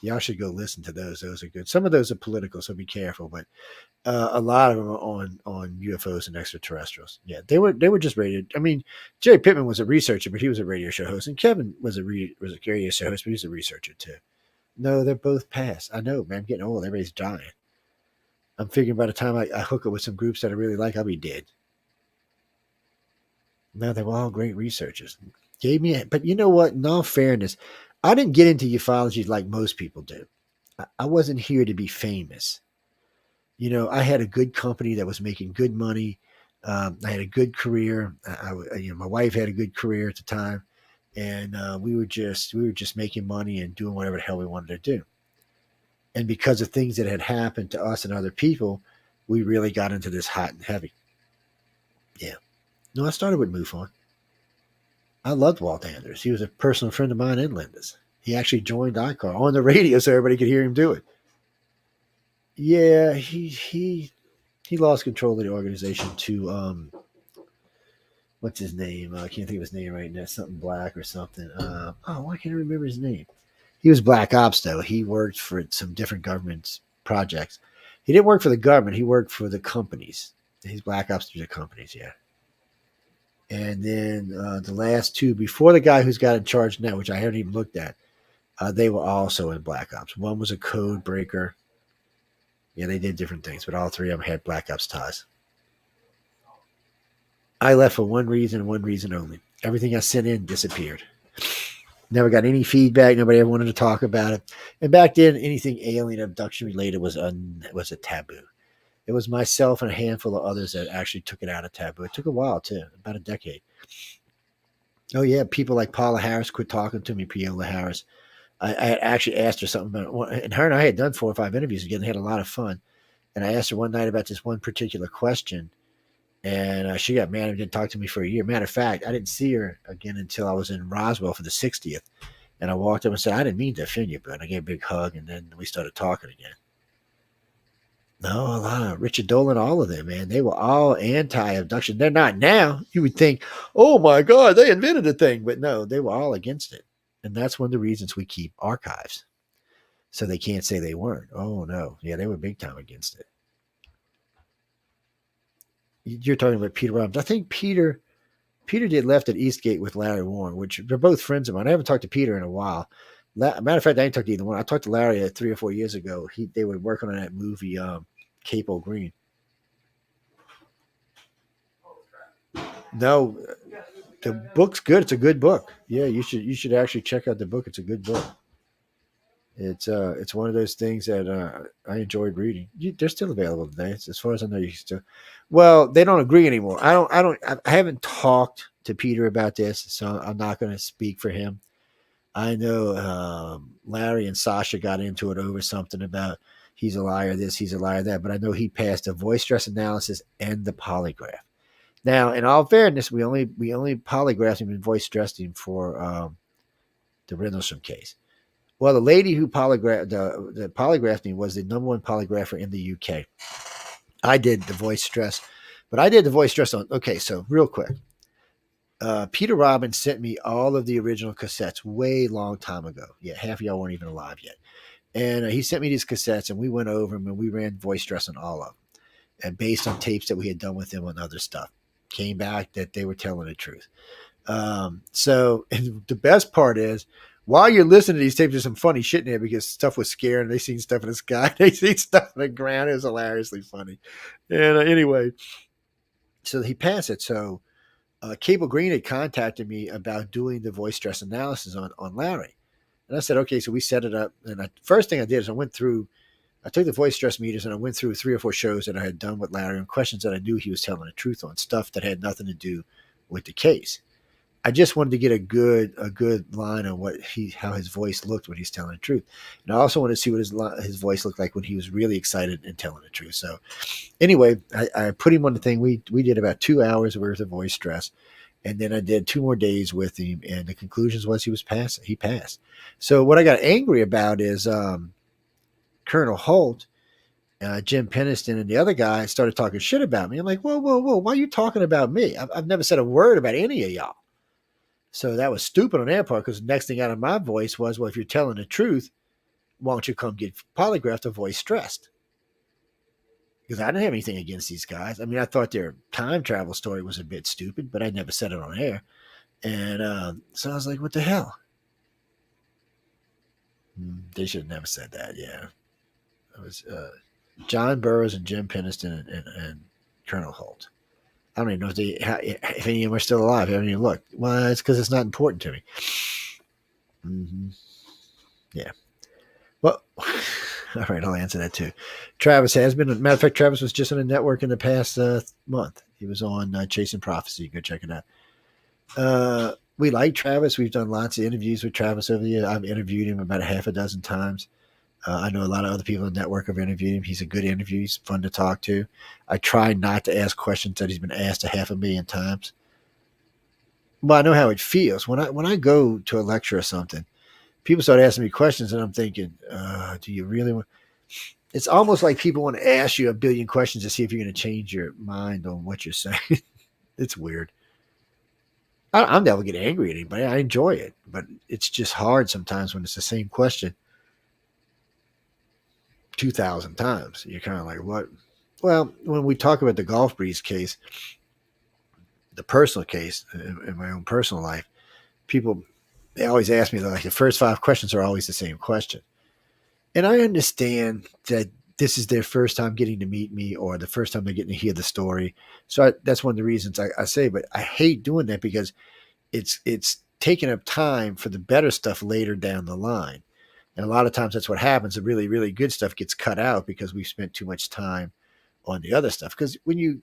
Y'all should go listen to those. Those are good. Some of those are political, so be careful. But a lot of them are on UFOs and extraterrestrials. Yeah, they were just radio. I mean, Jerry Pittman was a researcher, but he was a radio show host, and Kevin was a radio show host, but he was a researcher too. No, they're both past. I know, man. I'm getting old. Everybody's dying. I'm figuring by the time I hook up with some groups that I really like, I'll be dead. No, they were all great researchers. But you know what? In all fairness, I didn't get into ufology like most people do. I wasn't here to be famous. You know, I had a good company that was making good money. I had a good career. My wife had a good career at the time, and we were just making money and doing whatever the hell we wanted to do. And because of things that had happened to us and other people, we really got into this hot and heavy. Yeah. No, I started with MUFON. I loved Walt Anders. He was a personal friend of mine and Linda's. He actually joined ICAR on the radio so everybody could hear him do it. Yeah, he lost control of the organization to what's his name? I can't think of his name right now. Something Black or something. Why can't I remember his name? He was Black Ops though. He worked for some different government projects. He didn't work for the government. He worked for the companies. He's Black Ops through the companies, yeah. And then the last two, before the guy who's got in charge now, which I haven't even looked at, they were also in Black Ops. One was a code breaker. Yeah, they did different things, but all three of them had Black Ops ties. I left for one reason and one reason only. Everything I sent in disappeared. Never got any feedback. Nobody ever wanted to talk about it. And back then, anything alien abduction related was a taboo. It was myself and a handful of others that actually took it out of taboo. It took a while, too, about a decade. Oh, yeah, people like Paula Harris quit talking to me, Priola Harris. I had actually asked her something about it. And her and I had done 4 or 5 interviews again. They had a lot of fun. And I asked her one night about this one particular question. And she got mad and didn't talk to me for a year. Matter of fact, I didn't see her again until I was in Roswell for the 60th. And I walked up and said, I didn't mean to offend you, but I gave a big hug. And then we started talking again. No, a lot of Richard Dolan, all of them, man. They were all anti-abduction. They're not now. You would think, oh my God, they invented the thing. But no, they were all against it. And that's one of the reasons we keep archives. So they can't say they weren't. Oh no. Yeah, they were big time against it. You're talking about Peter Robbins. I think Peter did Left at Eastgate with Larry Warren, which they're both friends of mine. I haven't talked to Peter in a while. Matter of fact, I didn't talk to either one. I talked to Larry 3 or 4 years ago. They were working on that movie, Capo Green. No, the book's good. It's a good book. Yeah, you should actually check out the book. It's a good book. It's one of those things that I enjoyed reading. They're still available today. As far as I know, you can still. Well, they don't agree anymore. I haven't talked to Peter about this, so I'm not going to speak for him. I know Larry and Sasha got into it over something about he's a liar this, he's a liar that, but I know he passed the voice stress analysis and the polygraph. Now, in all fairness, we only polygraphed him and voice stressed him for the Rendlesham case. Well, the lady who the polygraphed me was the number one polygrapher in the UK. I did the voice stress, but I did the voice stress on. Okay, so real quick, Peter Robbins sent me all of the original cassettes way long time ago. Yeah, half of y'all weren't even alive yet, and he sent me these cassettes, and we went over them and we ran voice stress on all of them, and based on tapes that we had done with him on other stuff, came back that they were telling the truth. So and the best part is, while you're listening to these tapes, there's some funny shit in there because stuff was scaring. They seen stuff in the sky. They seen stuff on the ground. It was hilariously funny. And anyway, so he passed it. So Cable Green had contacted me about doing the voice stress analysis on Larry. And I said, okay, so we set it up. And first thing I did is I took the voice stress meters and I went through 3 or 4 shows that I had done with Larry on questions that I knew he was telling the truth on, stuff that had nothing to do with the case. I just wanted to get a good line on how his voice looked when he's telling the truth, and I also wanted to see what his voice looked like when he was really excited and telling the truth. So, anyway, I put him on the thing. We did about 2 hours worth of voice stress, and then I did 2 more days with him. And the conclusions was he passed. So what I got angry about is Colonel Holt, Jim Peniston, and the other guy started talking shit about me. I'm like, whoa, whoa, whoa! Why are you talking about me? I've never said a word about any of y'all. So that was stupid on their part because the next thing out of my voice was, well, if you're telling the truth, why don't you come get polygraphed or voice stressed? Because I didn't have anything against these guys. I mean, I thought their time travel story was a bit stupid, but I never said it on air. And so I was like, what the hell? They should have never said that. Yeah. It was John Burroughs and Jim Peniston and Colonel Holt. I don't even know if any of them are still alive. I haven't even looked. Well, it's because it's not important to me. Mm-hmm. Yeah. Well, all right, I'll answer that too. Travis has been. Matter of fact, Travis was just on a network in the past month. He was on Chasing Prophecy. Go check it out. We like Travis. We've done lots of interviews with Travis over the years. I've interviewed him about 6 times. I know a lot of other people in the network have interviewed him. He's a good interview. He's fun to talk to. I try not to ask questions that he's been asked 500,000 times. But I know how it feels. When I go to a lecture or something, people start asking me questions, and I'm thinking, do you really want... It's almost like people want to ask you a billion questions to see if you're going to change your mind on what you're saying. It's weird. I'm never get angry at anybody. I enjoy it. But it's just hard sometimes when it's the same question 2,000 times. You're kind of like, what? Well, when we talk about the Golf Breeze case, the personal case in my own personal life, people, they always ask me, like, the first 5 questions are always the same question. And I understand that this is their first time getting to meet me or the first time they're getting to hear the story. So that's one of the reasons I say, but I hate doing that because it's taking up time for the better stuff later down the line. And a lot of times that's what happens. The really, really good stuff gets cut out because we've spent too much time on the other stuff. Because when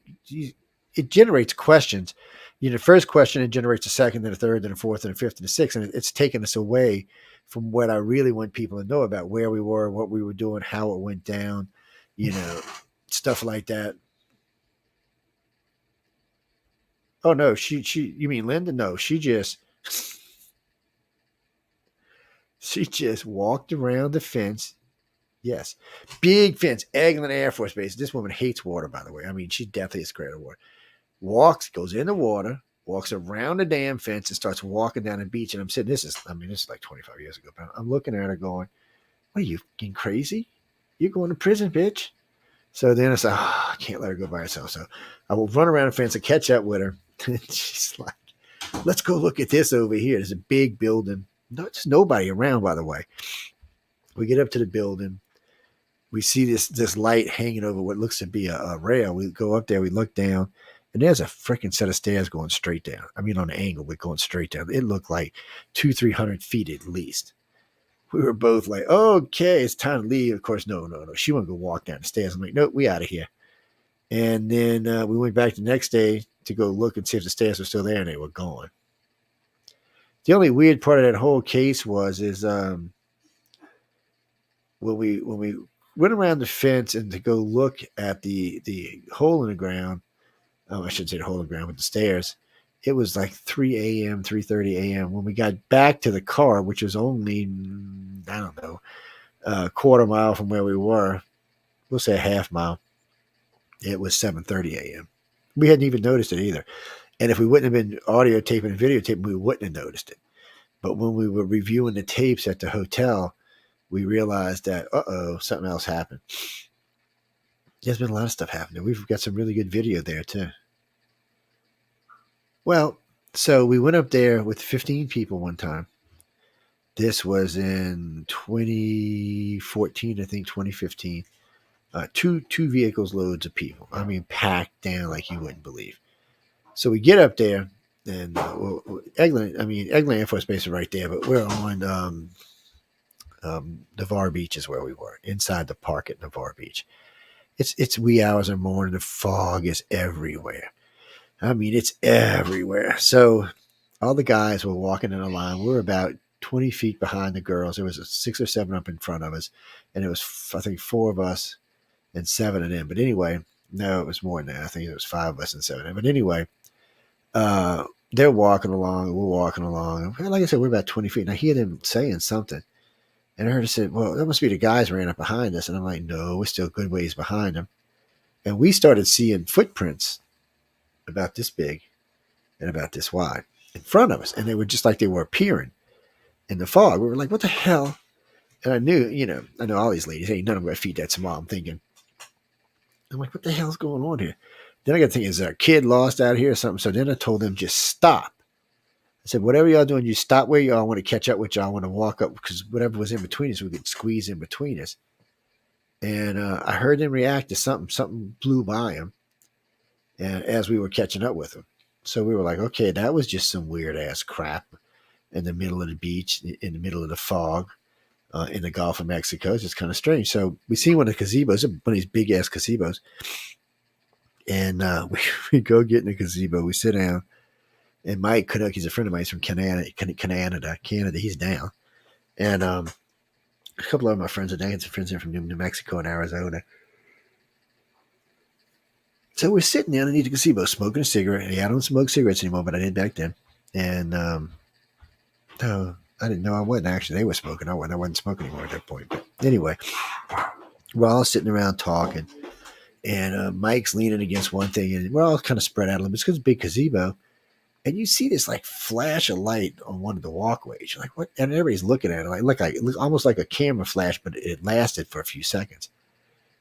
it generates questions. The first question, it generates a second, then a third, then a fourth, then a fifth, and a sixth. And it's taken us away from what I really want people to know about, where we were, what we were doing, how it went down, stuff like that. Oh, no, you mean Linda? No, she just walked around the fence Yes. Big fence, Eglin Air Force Base. This woman hates water, by the way. I mean, she definitely is scared of water. Goes in the water, walks around the damn fence and starts walking down the beach. And I'm sitting, this is like 25 years ago, but I'm looking at her going, what are you fucking crazy? You're going to prison, bitch. So then I said, I can't let her go by herself. So I will run around the fence and catch up with her. And she's like, let's go look at this over here. There's a big building. No, there's nobody around, by the way. We get up to the building. We see this light hanging over what looks to be a rail. We go up there, we look down, and there's a freaking set of stairs going straight down. I mean, on an angle, but going straight down. It looked like 200-300 feet at least. We were both like, okay, it's time to leave. Of course, no. She wouldn't go walk down the stairs. I'm like, nope, we out of here. And then we went back the next day to go look and see if the stairs were still there, and they were gone. The only weird part of that whole case is when we went around the fence and to go look at the hole in the ground. I shouldn't say the hole in the ground, but the stairs. It was like 3 a.m., 3:30 a.m. When we got back to the car, which was only, I don't know, a quarter mile from where we were. We'll say a half mile. It was 7:30 a.m. We hadn't even noticed it either. And if we wouldn't have been audio taping and videotaping, we wouldn't have noticed it. But when we were reviewing the tapes at the hotel, we realized that, something else happened. There's been a lot of stuff happening. We've got some really good video there, too. Well, so we went up there with 15 people one time. This was in 2014, I think, 2015. Two vehicles loads of people. I mean, packed down like you wouldn't believe. So we get up there, and Eglin Air Force Base is right there, but we're on Navarre Beach is where we were, inside the park at Navarre Beach. It's wee hours in the morning. The fog is everywhere. I mean, it's everywhere. So all the guys were walking in a line. We were about 20 feet behind the girls. There was 6 or 7 up in front of us, and it was, I think, 4 of us and 7 of them. But anyway, no, it was more than that. I think it was 5 of us and 7 of them. But anyway, they're walking along. We're walking along. Like I said, we're about 20 feet, and I hear them saying something. And I heard it said, well, that must be the guys ran up behind us. And I'm like, no, we're still a good ways behind them. And we started seeing footprints about this big and about this wide in front of us. And they were just like they were appearing in the fog. We were like, what the hell? And I knew, I know all these ladies, hey, none of them got feet that small. I'm like, what the hell's going on here? Then I got to think, is there a kid lost out here or something? So then I told them, just stop. I said, whatever y'all doing, you stop where you are. I want to catch up with y'all. I want to walk up because whatever was in between us, we could squeeze in between us. And I heard them react to something. Something blew by them. And as we were catching up with them. So we were like, okay, that was just some weird ass crap in the middle of the beach, in the middle of the fog, in the Gulf of Mexico. It's just kind of strange. So we see one of the gazebos, one of these big ass gazebos. And we go get in the gazebo. We sit down. And Mike Canuck, he's a friend of mine. He's from Canada. He's down. And a couple of my friends are down. Some friends here from New Mexico and Arizona. So we're sitting there underneath the gazebo smoking a cigarette. Yeah, I don't smoke cigarettes anymore, but I did back then. And no, I didn't know I wasn't. Actually, they were smoking. I wasn't smoking anymore at that point. But anyway, we're all sitting around talking. And Mike's leaning against one thing. And we're all kind of spread out a little bit. It's because it's a big gazebo. And you see this like flash of light on one of the walkways. You're like, what? And everybody's looking at it. It looks almost like a camera flash, but it lasted for a few seconds.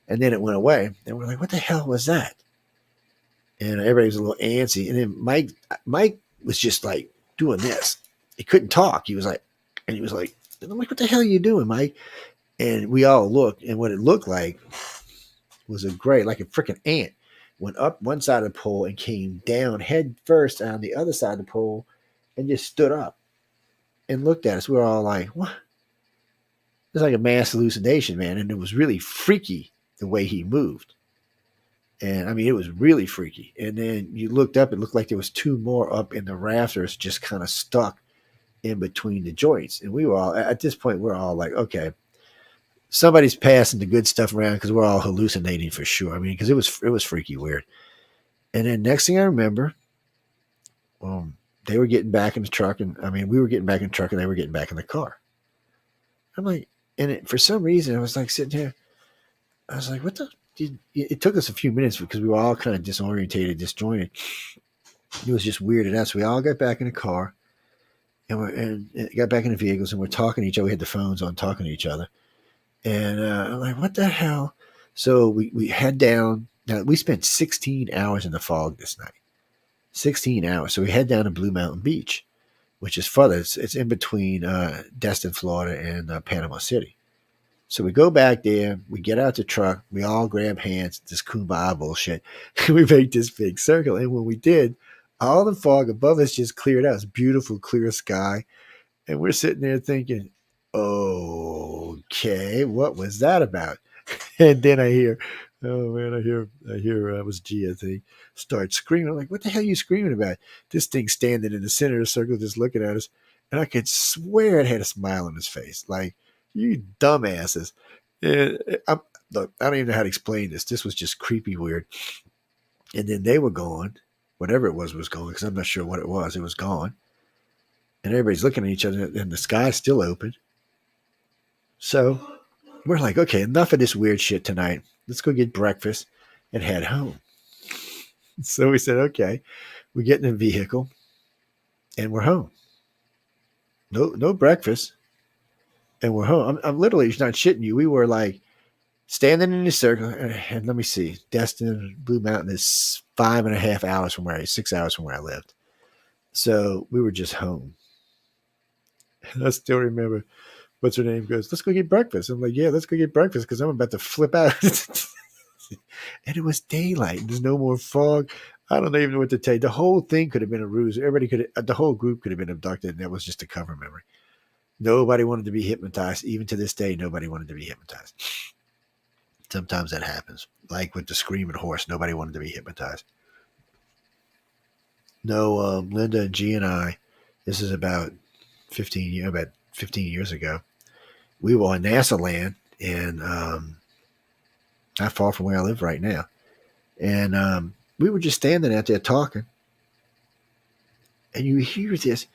And then it went away. And we're like, what the hell was that? And everybody was a little antsy. And then Mike was just like doing this. He couldn't talk. He was like, and I'm like, what the hell are you doing, Mike? And we all looked, and what it looked like was like a freaking ant. Went up one side of the pole and came down head first on the other side of the pole and just stood up and looked at us. We were all like, what? It was like a mass hallucination, man. And it was really freaky the way he moved. And I mean, it was really freaky. And then you looked up, it looked like there was 2 more up in the rafters, just kind of stuck in between the joints. And we were all, at this point, we're all like, okay, somebody's passing the good stuff around because we're all hallucinating for sure. I mean, because it was freaky weird. And then next thing I remember, they were getting back in the truck. And I mean, we were getting back in the truck and they were getting back in the car. I'm like, And for some reason, I was like sitting here. I was like, what the? It took us a few minutes because we were all kind of disorientated, disjointed. It was just weirded out. So we all got back in the car and got back in the vehicles and we're talking to each other. We had the phones on talking to each other. And I'm like, what the hell? So we head down. Now, we spent 16 hours in the fog this night. 16 hours. So we head down to Blue Mountain Beach, which is further. It's in between Destin, Florida, and Panama City. So we go back there. We get out the truck. We all grab hands. This kumbaya bullshit. We make this big circle. And when we did, all the fog above us just cleared out. It's beautiful, clear sky. And we're sitting there thinking, okay, what was that about? And then I hear, oh man, I hear it was G, I think, start screaming. I'm like, what the hell are you screaming about? This thing standing in the center of the circle just looking at us. And I could swear it had a smile on his face. Like, you dumbasses. Look, I don't even know how to explain this. This was just creepy weird. And then they were gone. Whatever it was gone, because I'm not sure what it was. It was gone. And everybody's looking at each other, and the sky's still open. So we're like, okay, enough of this weird shit tonight. Let's go get breakfast and head home. So we said, okay, we get in the vehicle and we're home. No breakfast. And we're home. I'm literally not shitting you. We were like standing in the circle. And let me see. Destin, Blue Mountain is 5.5 hours from 6 hours from where I lived. So we were just home. And I still remember, what's her name goes, let's go get breakfast. I'm like, yeah, let's go get breakfast because I'm about to flip out. And it was daylight. There's no more fog. I don't even know what to tell you. The whole thing could have been a ruse. The whole group could have been abducted, and that was just a cover memory. Nobody wanted to be hypnotized. Even to this day, nobody wanted to be hypnotized. Sometimes that happens. Like with the screaming horse, nobody wanted to be hypnotized. No, Linda and G and I, this is about 15 years ago. We were on NASA land and not far from where I live right now. And we were just standing out there talking. And you hear this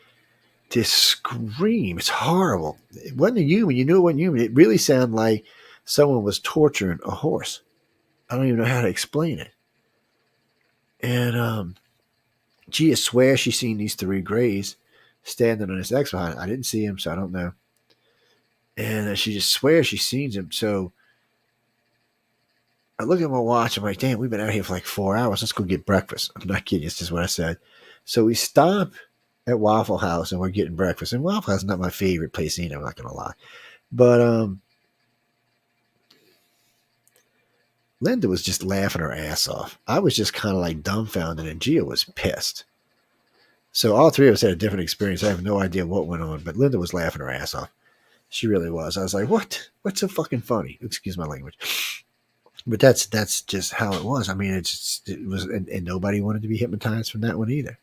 scream. It's horrible. It wasn't a human. You knew it wasn't human. It really sounded like someone was torturing a horse. I don't even know how to explain it. And Gia swears she's seen these 3 grays standing on this X behind. I didn't see him, so I don't know. And she just swears she's seen him. So I look at my watch. I'm like, damn, we've been out here for like 4 hours. Let's go get breakfast. I'm not kidding. It's just what I said. So we stop at Waffle House and we're getting breakfast. And Waffle House is not my favorite place either, I'm not going to lie. But Linda was just laughing her ass off. I was just kind of like dumbfounded, and Gia was pissed. So all 3 of us had a different experience. I have no idea what went on, but Linda was laughing her ass off. She really was. I was like, what? What's so fucking funny? Excuse my language. But that's just how it was. I mean, it was, and nobody wanted to be hypnotized from that one either.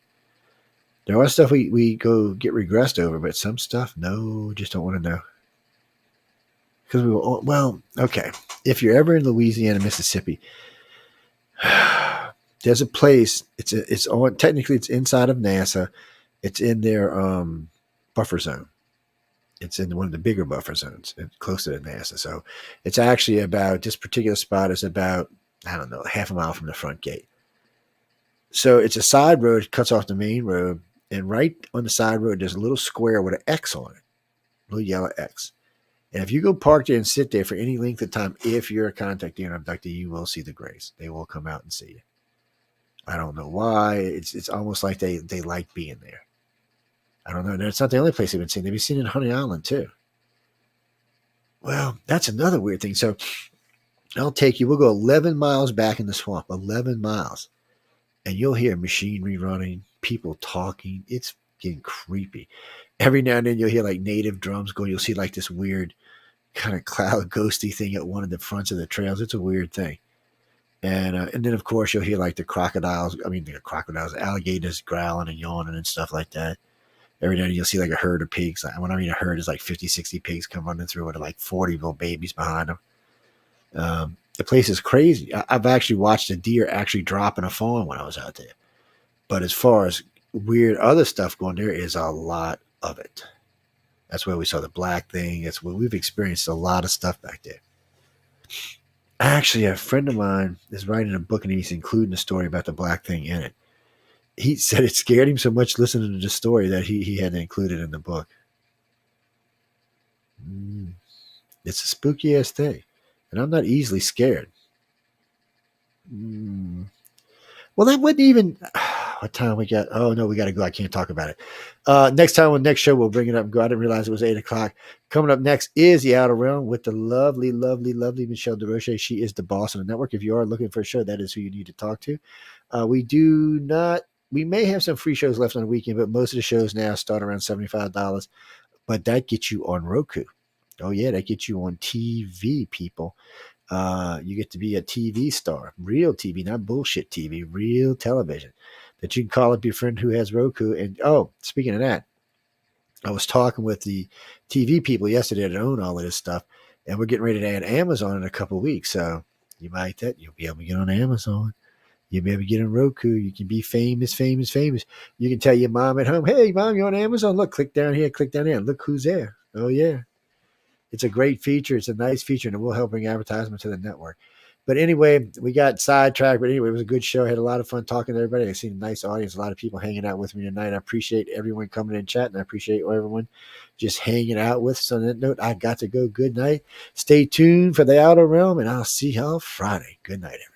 There was stuff we go get regressed over, but some stuff, no, just don't want to know. Because we were, well, okay. If you're ever in Louisiana, Mississippi, there's a place. It's on. Technically, it's inside of NASA. It's in their buffer zone. It's in one of the bigger buffer zones, closer to NASA. So it's actually about, this particular spot is about, I don't know, half a mile from the front gate. So it's a side road, it cuts off the main road, and right on the side road, there's a little square with an X on it, a little yellow X. And if you go park there and sit there for any length of time, if you're a contactee or abductee, you will see the grays. They will come out and see you. I don't know why. It's almost like they like being there. I don't know. It's not the only place they've been seen. They've been seen in Honey Island too. Well, that's another weird thing. So we'll go 11 miles back in the swamp, 11 miles. And you'll hear machinery running, people talking. It's getting creepy. Every now and then you'll hear like native drums going. You'll see like this weird kind of cloud ghosty thing at one of the fronts of the trails. It's a weird thing. And then, of course, you'll hear like the alligators growling and yawning and stuff like that. Every now and then you'll see like a herd of pigs. When I mean a herd, is like 50, 60 pigs come running through with like 40 little babies behind them. The place is crazy. I've actually watched a deer actually drop in a fawn when I was out there. But as far as weird other stuff going, there is a lot of it. That's where we saw the black thing. That's where we've experienced a lot of stuff back there. Actually, a friend of mine is writing a book and he's including a story about the black thing in it. He said it scared him so much listening to the story that he had to include it in the book. It's a spooky ass thing. And I'm not easily scared. Well, that wouldn't even. What time we got? Oh, no, we got to go. I can't talk about it. Next time on the next show, we'll bring it up and go. I didn't realize it was 8 o'clock. Coming up next is The Outer Realm with the lovely, lovely, lovely Michelle DeRoche. She is the boss of the network. If you are looking for a show, that is who you need to talk to. We may have some free shows left on the weekend, but most of the shows now start around $75. But that gets you on Roku. Oh, yeah, that gets you on TV, people. You get to be a TV star, real TV, not bullshit TV, real television that you can call up your friend who has Roku. And speaking of that, I was talking with the TV people yesterday that own all of this stuff, and we're getting ready to add Amazon in a couple of weeks. So you'll be able to get on Amazon. You'll be able to get on Roku. You can be famous. You can tell your mom at home, hey, mom, you're on Amazon. Look, click down here. Look who's there. Oh, yeah. It's a great feature. It's a nice feature, and it will help bring advertisement to the network. But anyway, we got sidetracked. But anyway, it was a good show. I had a lot of fun talking to everybody. I've seen a nice audience, a lot of people hanging out with me tonight. I appreciate everyone coming in chat, and I appreciate everyone just hanging out with us. On that note, I got to go. Good night. Stay tuned for The Outer Realm, and I'll see y'all Friday. Good night, everyone.